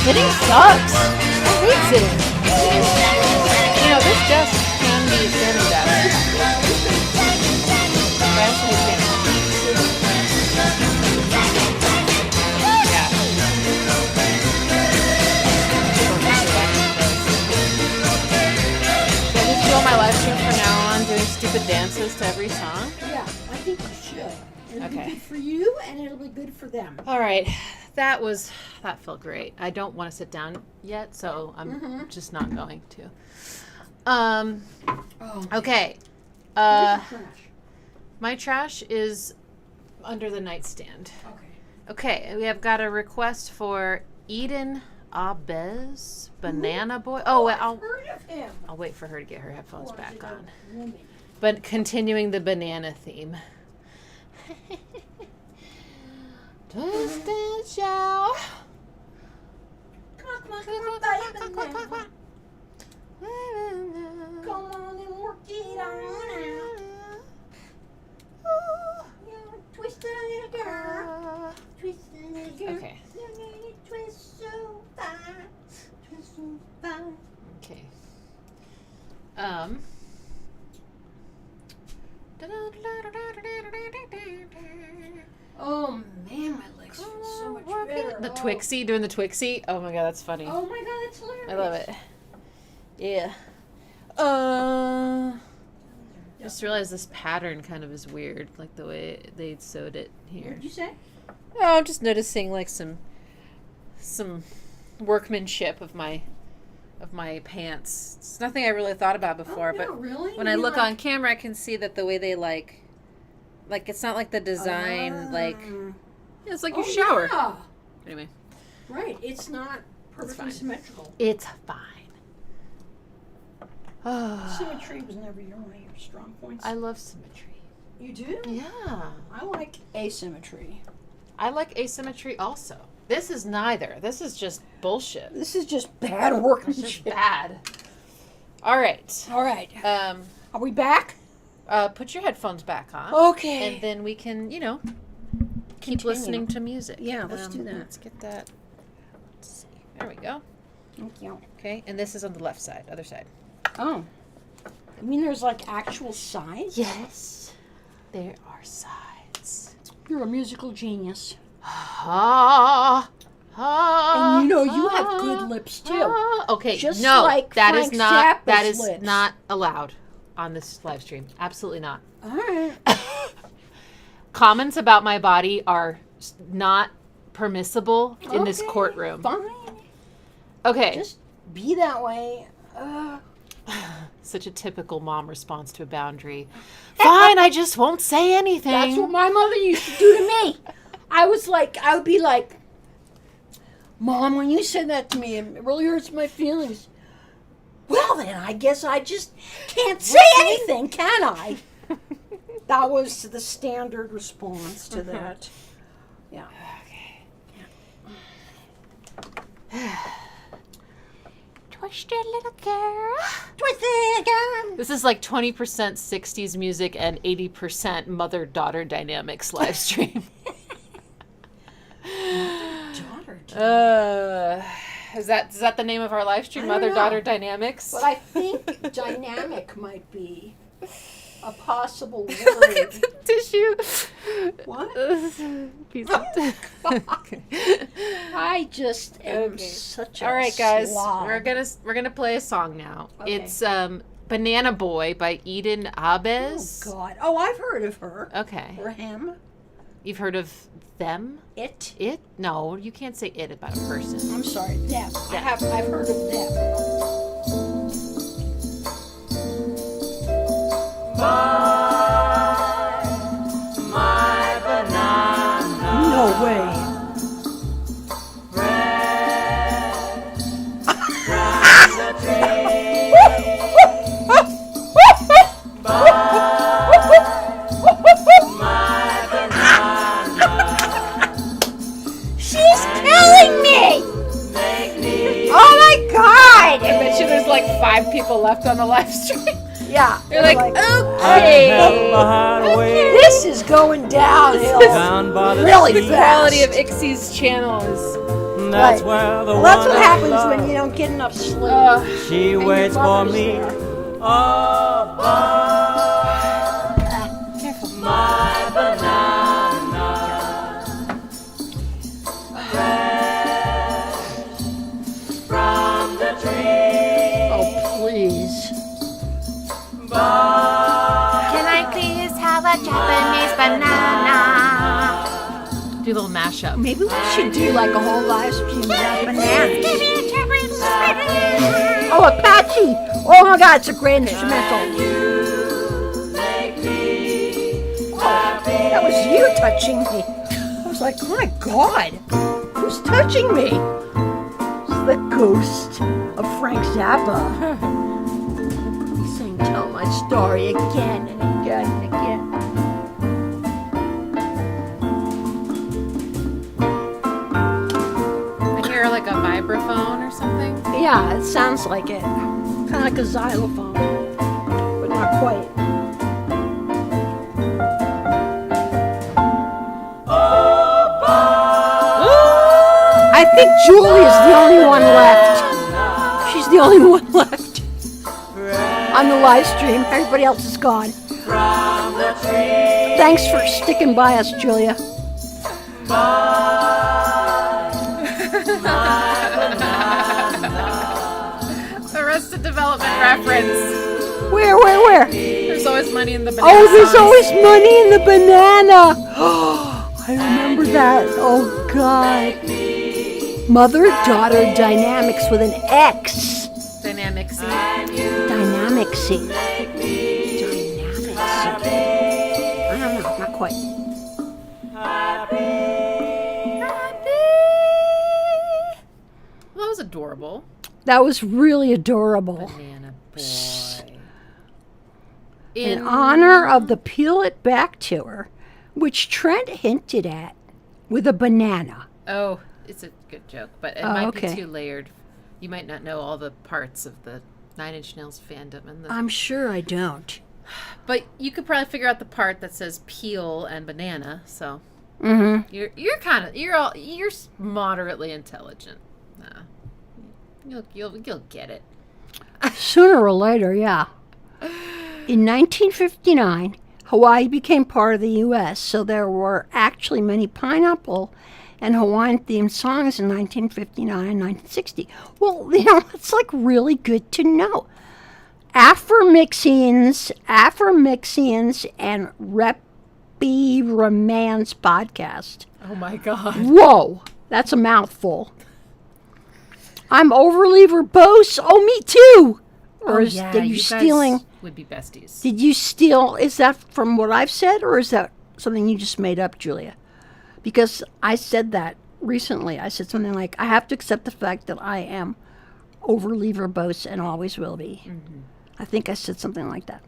Hitting sucks. Who hates hitting? You know, this desk can be standing desk. That's what it is. Yeah. Should I just do all my live streams from now on, doing stupid dances to every song? Yeah, I think you should. It'll be Okay. good for you, and it'll be good for them. All right, that felt great. I don't want to sit down yet, so I'm just not going to. Okay. Where's your trash? My trash is under the nightstand. Okay. Okay, we have got a request for Eden Ahbez, Banana Boy. Oh, well, I've heard of him. I'll wait for her to get her headphones Or is back it a on. woman? But continuing the banana theme. Twist and shout. Come on, Come on and work it on out. Twist a little girl. Twist a little girl. Okay. Twist so fine. Twist so fine. Okay. Oh man, my legs feel so much better. The Twixie, doing the Twixie. Oh my god, that's funny. Oh my god, that's hilarious. I love it. Yeah. Just realized this pattern kind of is weird, like the way they sewed it here. What'd you say? Oh, I'm just noticing like some workmanship of my pants. It's nothing I really thought about before, Oh, but no, really? when I look on camera, I can see that the way they like Like, it's not like the design, like... It's like your shower. Yeah. Anyway. Right. It's not perfectly symmetrical. It's fine. Symmetry was never one of your strong points. I love symmetry. You do? Yeah. I like asymmetry. I like asymmetry also. This is neither. This is just bullshit. This is just bad It's workmanship. just bad. All right. All right. Are we back? Put your headphones back on. Okay. And then we can, keep listening to music. Yeah, let's do that. Let's get that. Let's see. There we go. Thank you. Okay, and this is on the left side, other side. Oh. You mean there's like actual sides? Yes. There are sides. You're a musical genius. Ah. And you have good lips too. Okay, Just no, like that Frank is not Zappa's lips. not allowed on this live stream. Absolutely not. All right. Comments about my body are not permissible in this courtroom. Fine. Okay. Just be that way. Such a typical mom response to a boundary. Fine, I just won't say anything. That's what my mother used to do to me. I would be like, Mom, when you said that to me, it really hurts my feelings. Well, then, I guess I just can't say anything, can I? That was the standard response to that. Yeah. Okay. Twisted little girl. Twisted girl. This is like 20% 60s music and 80% mother-daughter dynamics live stream. Is that the name of our live stream? Mother-daughter dynamics? But I think dynamic might be a possible word. Tissue. What? Piece of I just am such a All right, guys. slob. We're gonna play a song now. Okay. It's Banana Boy by Eden Ahbez. Oh God! Oh, I've heard of her. Okay. Or him. You've heard of them? It. It? No, you can't say it about a person. I'm sorry. Them. I've heard of them. My banana. No way. She's killing me! Oh my God! I bet you there's like 5 people left on the live stream. Yeah. They're like, okay. This is going downhill really The fast. quality of Ixie's channel is... That's where the Well, that's what happens when you don't get enough sleep. She And waits your for mother's me. there. Careful. My banana. From the tree. Oh, please. Can I please have a Japanese banana? Do a little mashup. Maybe we should do like a whole live stream about bananas. Oh, Apache! Oh my God, it's a great instrumental. Oh, that was you touching me. I was like, oh my God, who's touching me? It's the ghost of Frank Zappa. He's saying, tell my story again and again and again. I hear like a vibraphone or something. Yeah, it sounds like it. Kind of like a xylophone, but not quite. I think Julia's the only one left. She's the only one left on the live stream. Everybody else is gone. Thanks for sticking by us, Julia. Arrested Development reference. Where? There's always money in the banana. Oh, there's songs. always money in the banana. I remember that. Oh, God. Mother-daughter dynamics with an X. Dynamics. Dynamicsy. Dynamicsy. I don't know. I'm not quite. Well, that was adorable. That was really adorable. Banana boy. In honor of the Peel It Back tour, which Trent hinted at with a banana. Oh, it's a good joke, but it might be too layered. You might not know all the parts of the Nine Inch Nails fandom, and I'm sure I don't. But you could probably figure out the part that says peel and banana. So you're moderately intelligent. You'll get it. Sooner or later, yeah. In 1959, Hawaii became part of the U.S., so there were actually many pineapple and Hawaiian-themed songs in 1959 and 1960. Well, it's like really good to know. Afro-Mixians, and Reppy Romance podcast. Oh my God. Whoa, that's a mouthful. I'm overly verbose. Oh, me too. Or did you stealing? Would be besties. Did you steal? Is that from what I've said, or is that something you just made up, Julia? Because I said that recently. I said something like, I have to accept the fact that I am overly verbose and always will be. Mm-hmm. I think I said something like that.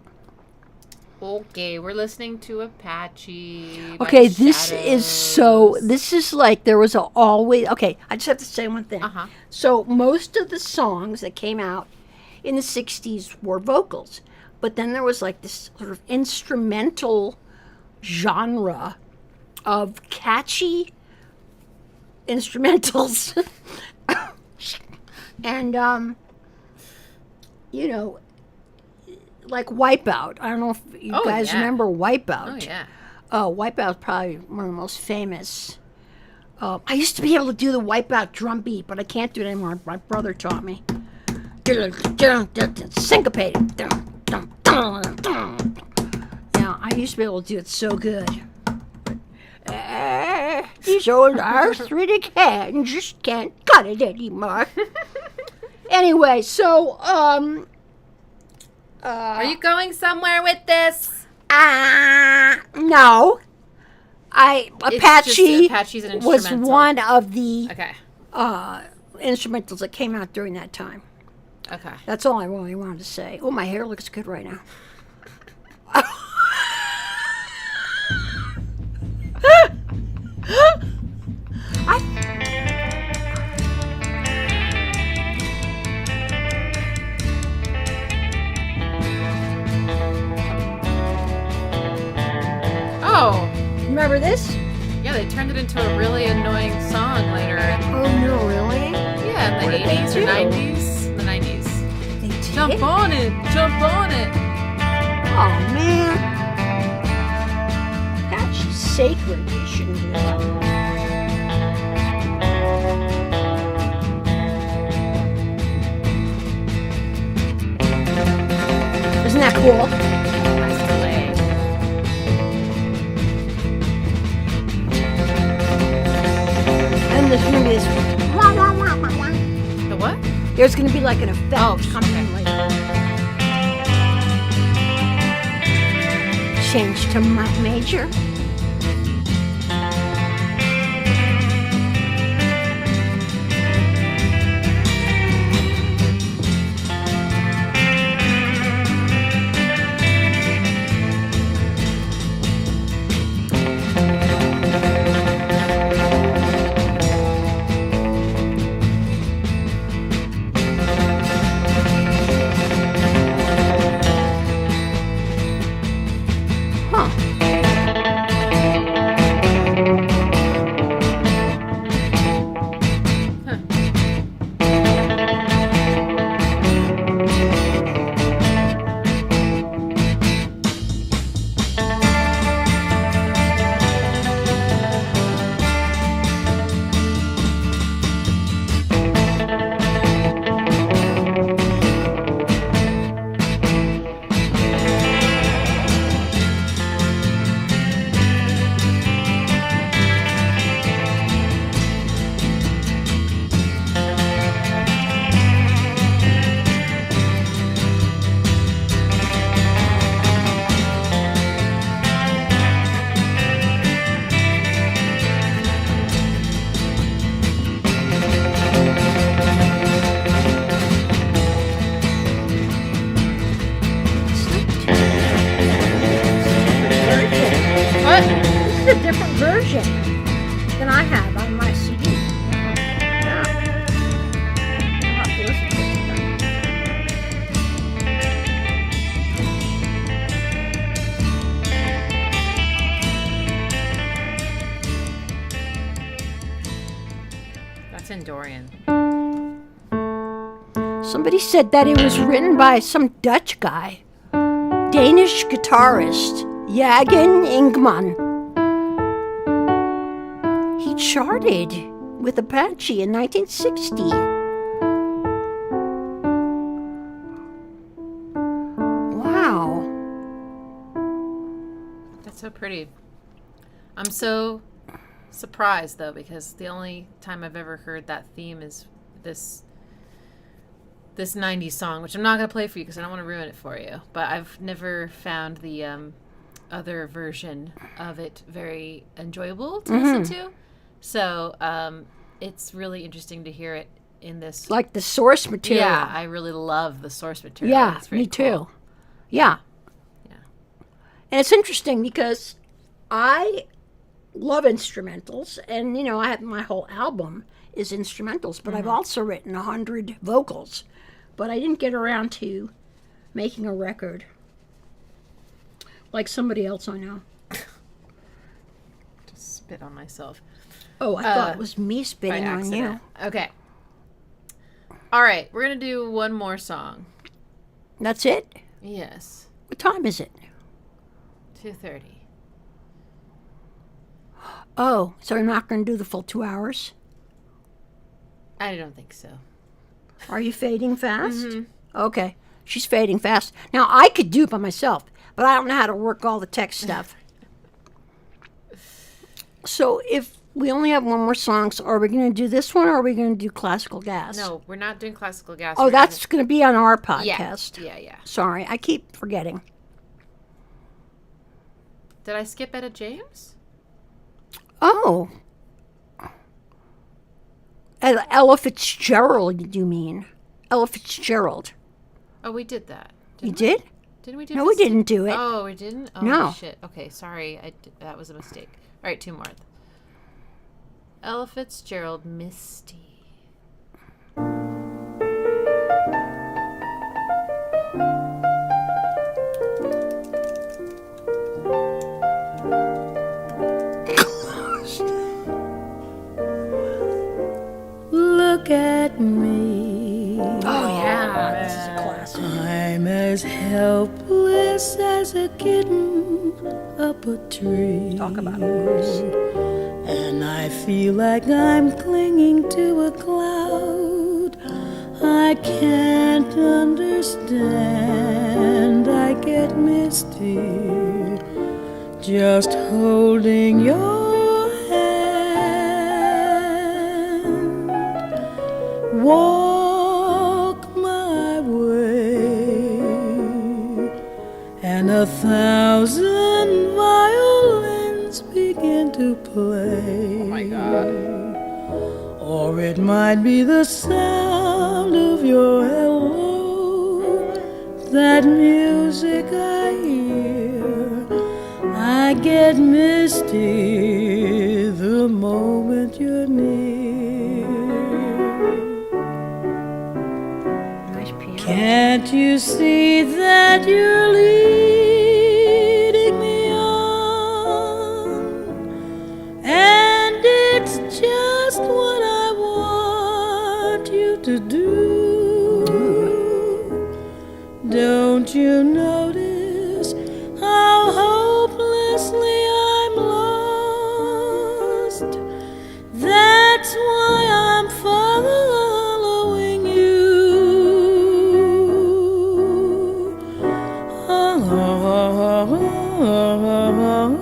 Okay, we're listening to Apache. Okay, this is like there was okay, I just have to say one thing. So most of the songs that came out in the 60s were vocals, but then there was like this sort of instrumental genre of catchy instrumentals. And, like Wipeout. I don't know if you guys remember Wipeout. Oh, yeah. Wipeout is probably one of the most famous. I used to be able to do the Wipeout drum beat, but I can't do it anymore. My brother taught me. Syncopated. Yeah, I used to be able to do it so good. These old arthritic hands just can't cut it anymore. Anyway, so, are you going somewhere with this? No. Apache Apache's an was instrumental. one of the Okay. instrumentals that came out during that time. Okay. That's all I really wanted to say. Oh, my hair looks good right now. Oh. Remember this? Yeah, they turned it into a really annoying song later. Oh, no, really? Yeah, in the 80s or 90s. The 90s. They did? Jump on it! Jump on it! Oh, man. That's sacred. You shouldn't do that. Isn't that cool? Nice play. And there's going to be this... The what? There's going to be like an effect coming in later. Change to major. It's in Dorian. Somebody said that it was written by some Dutch guy. Danish guitarist, Jaggen Ingman. He charted with Apache in 1960. Wow. That's so pretty. I'm so surprised, though, because the only time I've ever heard that theme is this 90s song, which I'm not going to play for you because I don't want to ruin it for you. But I've never found the other version of it very enjoyable to listen to. So it's really interesting to hear it in this. Like the source material. Yeah, I really love the source material. Yeah, It's very me cool. too. Yeah. Yeah. And it's interesting because I love instrumentals, and I have my whole album is instrumentals, but I've also written 100 vocals, but I didn't get around to making a record like somebody else I know. Just spit on myself. Oh, I thought it was me spitting By on accident. you. Okay. All right, we're going to do one more song. That's it? Yes. What time is it? 2:30. Oh, so we're not going to do the full 2 hours? I don't think so. Are you fading fast? Okay. She's fading fast. Now, I could do it by myself, but I don't know how to work all the tech stuff. So if we only have one more song, so are we going to do this one, or are we going to do Classical Gas? No, we're not doing Classical Gas. Oh, We're that's going to be on our podcast. Yeah. Sorry, I keep forgetting. Did I skip Etta James? Oh. Ella Fitzgerald, you mean? Ella Fitzgerald. Oh, we did that. You did? Didn't we do No, we this? didn't do it. Oh, we didn't? Oh, No. shit. Okay, sorry. That was a mistake. All right, two more. Ella Fitzgerald, Misty. Look at me. Oh, yeah. This is a classic. I'm as helpless as a kitten up a tree. Talk about it. And I feel like I'm clinging to a cloud. I can't understand. I get misty just holding your hand. Walk my way, and 1,000 violins begin to play. Oh my God. Or it might be the sound of your hello, that music I hear. I get misty the moment you're near. Nice piano. Can't you see that you're leading me on? And it's just what I want you to do. Don't you notice how hopelessly I'm lost? That's why I'm following you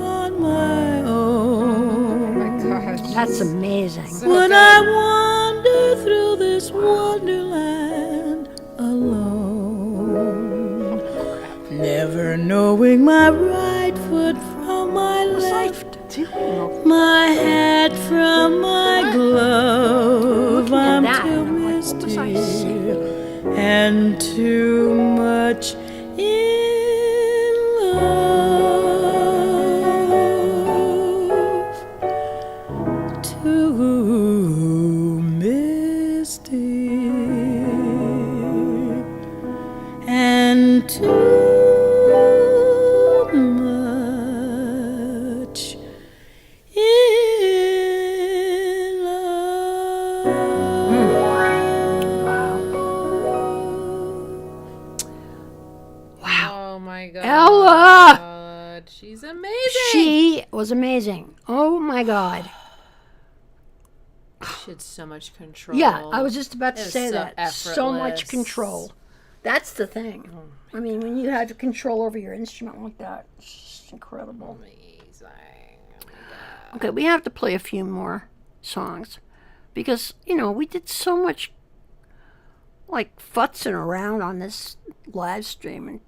on my own. That's amazing. When I wander through this wonderland alone, never knowing my right foot from my left, my hat from my glove, I'm too misty and too much in love, too misty and too much in love. She's amazing. She was amazing. Oh my God. She had so much control. Yeah, I was just about to It was say so that. So much effortless. control. That's the thing. I mean, when you have control over your instrument like that, it's just incredible. Amazing. Okay, we have to play a few more songs because, we did so much like futzing around on this live stream, and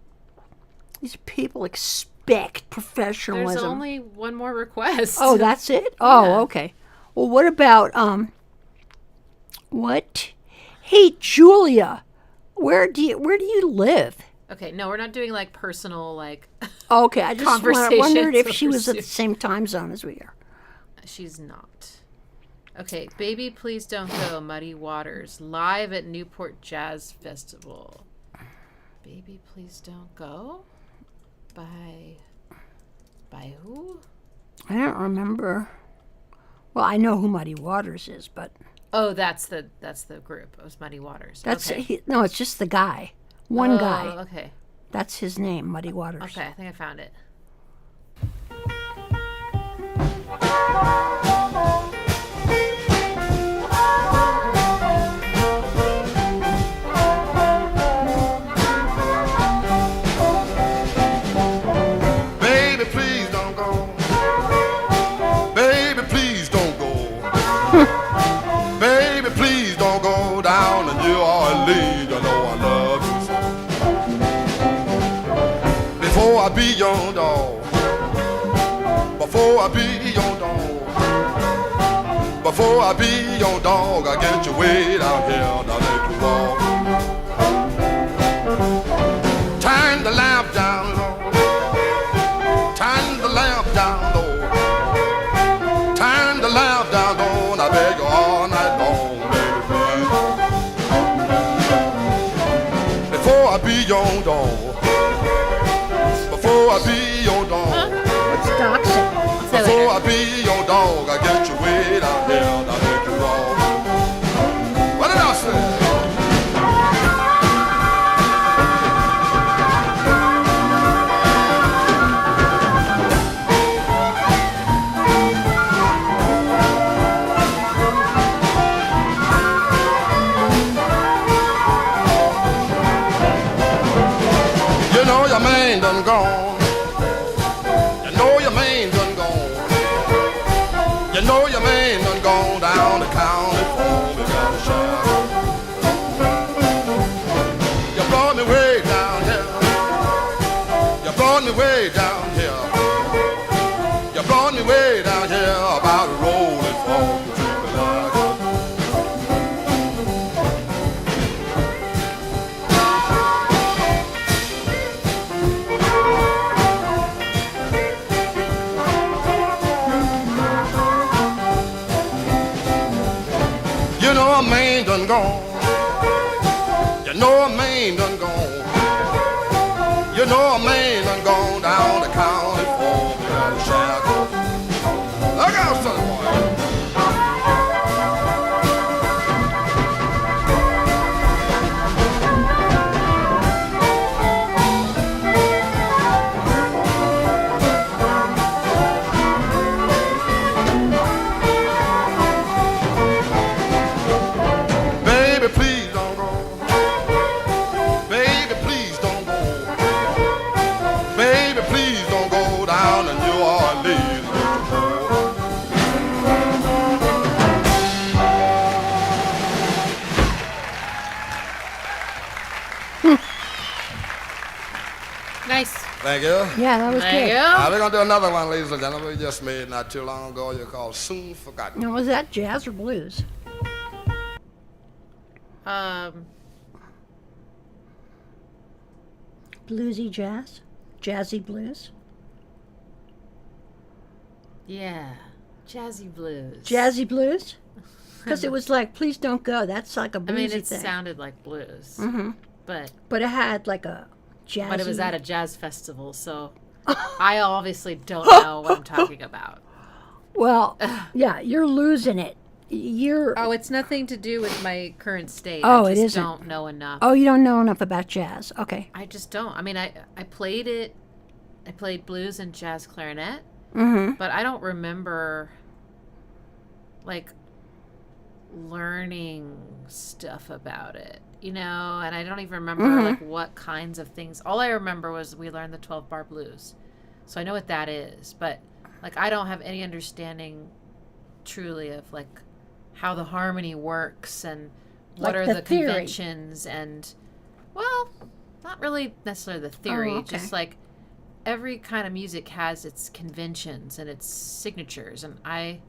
these people expect professionalism. There's only one more request. Oh, that's it? Oh, okay. Well, what about what? Hey, Julia, where do you live? Okay, no, we're not doing like personal like. Okay, I just Conversations wondered if she over was at the Zoom. same time zone as we are. She's not. Okay, Baby Please Don't Go, Muddy Waters, live at Newport Jazz Festival. Baby Please Don't Go? By who? I don't remember. Well, I know who Muddy Waters is, but Oh, that's the group. It was Muddy Waters. that's okay. no, it's just the guy. One guy. Okay. That's his name, Muddy Waters. Okay, I think I found it. Baby, please don't go. Baby, please don't go. Baby, please don't go down to New Orleans. You know I love you so. Before I be your dog. Before I be your dog. Before I be your dog, I get you way down here, now let you walk. Turn the lamp down low. Turn the lamp down low. Turn the lamp down low, and I beg you all night long, baby, please. Before I be your dog. Before I be your dog. It's Doxing. Before I be your dog, I get you way down here, now let you walk. What did I say? You know your man done gone. You know your man done gone. You know your man done gone down the county for me, got a shot. You brought me way down here. You brought me way down here. You brought me way down here about a rolling phone. You know a man done gone. You know a man done gone. You know a man done gone down the county for me, got a shackle. Look out, son boy. Baby, please don't go. Baby, please don't go. Baby, please don't go down to New Orleans. Nice. Thank you. Yeah, that was There good. you go. Now we're gonna do another one, ladies and gentlemen. We just made not too long ago. You called Soon Forgotten. Now, was that jazz or blues? Bluesy jazz? Jazzy blues? Yeah. Jazzy blues. Jazzy blues? Because it was like, please don't go. That's like a bluesy I mean, it thing. sounded like blues. Mm-hmm. But But it had like a jazzy... it was at a jazz festival, so I obviously don't know what I'm talking about. Well, yeah, you're losing it. You're... Oh, it's nothing to do with my current state. Oh, I it just isn't. don't know enough. Oh, you don't know enough about jazz. Okay. I just don't. I mean, I played it I played blues and jazz clarinet, Mm-hmm. but I don't remember like learning stuff about it, and I don't even remember like what kinds of things. All I remember was we learned the 12-bar blues. So I know what that is, but like I don't have any understanding truly of like how the harmony works and what Like are the the theory. conventions and, well, not really necessarily the theory, okay. just like every kind of music has its conventions and its signatures, and I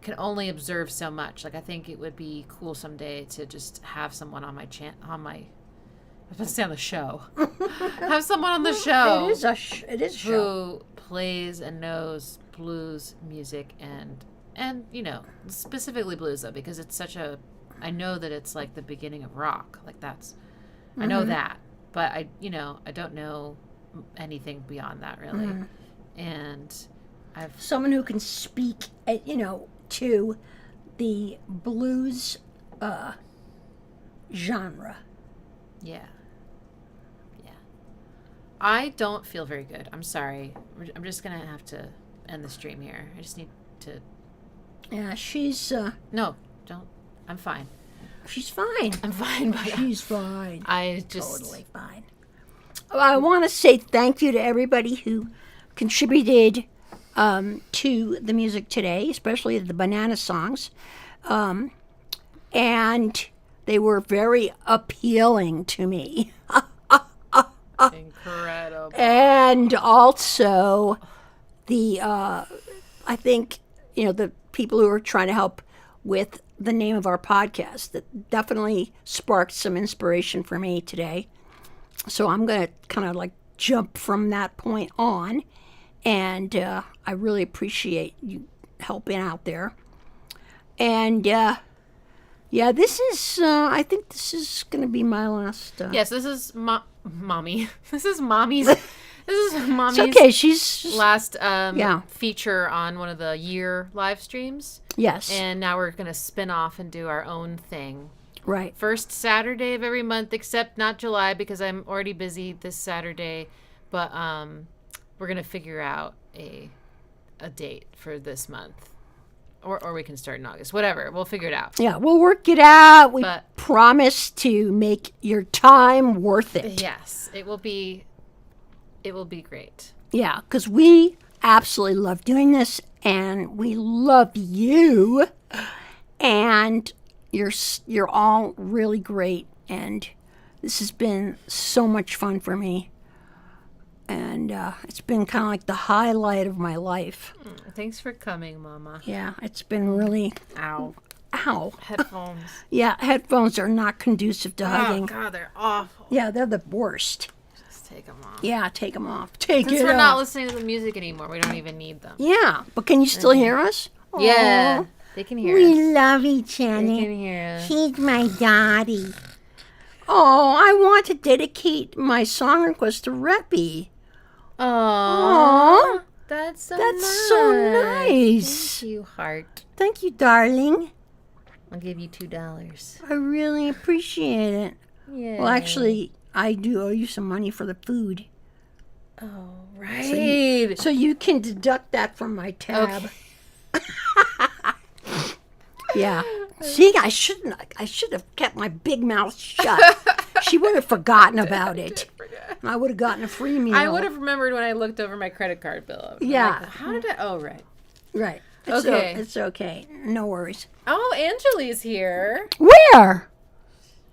can only observe so much. Like I think it would be cool someday to just have someone on my I was about to say on the show. Have someone on the show It is a show. who plays and knows blues music and specifically blues though, because it's such a, I know that it's like the beginning of rock. Like that's, I know that, but I don't know anything beyond that really. And I've Someone who can speak, to the blues genre. Yeah. I don't feel very good. I'm sorry. I'm just going to have to end the stream here. I just need to... Yeah, she's No, don't. I'm fine. she's fine. I'm fine. But She's fine. I just... Totally fine. I want to say thank you to everybody who contributed to the music today, especially the banana songs. And they were very appealing to me. Incredible. And also I think, the people who are trying to help with the name of our podcast, that definitely sparked some inspiration for me today. So I'm going to kind of like jump from that point on. And I really appreciate you helping out there. And this is, I think this is going to be my last. Yes, this is mommy. This is mommy's. This is mommy's. It's okay. She's last feature on one of the year live streams. Yes. And now we're going to spin off and do our own thing. Right. First Saturday of every month, except not July because I'm already busy this Saturday. But we're going to figure out a date for this month. Or we can start in August. Whatever. We'll figure it out. Yeah, we'll work it out. We But- promise to make your time worth it. Yes. It will be great. Yeah, because we absolutely love doing this, and we love you, and you're all really great, and this has been so much fun for me, and it's been kind of like the highlight of my life. Thanks for coming, Mama. Yeah, it's been really... Ow. Headphones. Yeah, headphones are not conducive to Oh, hugging. God, they're awful. Yeah, they're the worst. Just take them off. Yeah, take them off. Take Since it we're off. not listening to the music anymore, we don't even need them. Yeah, but can you still hear us? Yeah, Aw. they can hear We us. love each They other. can hear us. He's my daddy. Oh, I want to dedicate my song request to Reppy. Aww. That's so That's nice. so nice. Thank you, heart. Thank you, darling. I'll give you $2. I really appreciate it. Yeah. Well, actually, I do owe you some money for the food. Oh, right. So you can deduct that from my tab. Okay. Yeah. See, I should have kept my big mouth shut. She would have forgotten about it. And I would have gotten a free meal. I would have remembered when I looked over my credit card bill. I'm Yeah. like, how did I? Oh, right. Right. It's Okay. It's okay. No worries. Oh, Angeli's here. Where?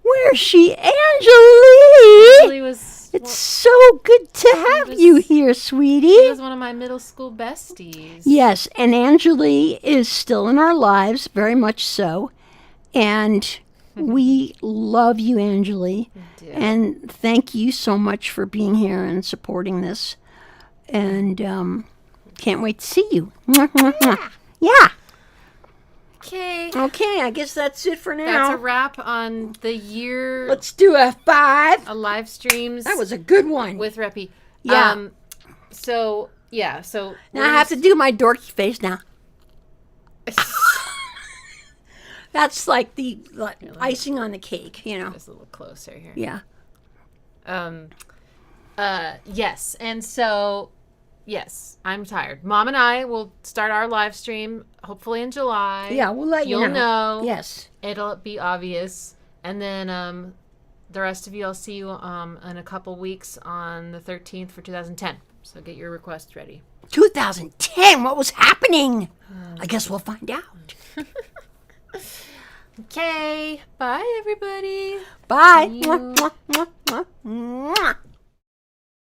Where's she? Angelique! Angeli was. It's so good to have was- you here, sweetie. She was one of my middle school besties. Yes, and Angelique is still in our lives, very much so. And we love you, Angelique. do. And thank you so much for being here and supporting this. And can't wait to see you. Mwah, mwah, mwah. Yeah. Okay. Okay, I guess that's it for That's now. a wrap on the year Let's do a 5. live streams. That was a good one. with Reppy. Yeah. So Now I have to do my dorky face now. That's like the icing on the cake, Just a little closer here. Yeah. Yes. And so, yes, I'm tired. Mom and I will start our live stream hopefully in July. Yeah, we'll let you know. You'll know. Yes. It'll be obvious. And then the rest of you, I'll see you in a couple weeks on the 13th for 2010. So get your requests ready. 2010, what was happening? I guess we'll find out. Okay. Bye, everybody. Bye. See you. Mwah, mwah, mwah, mwah.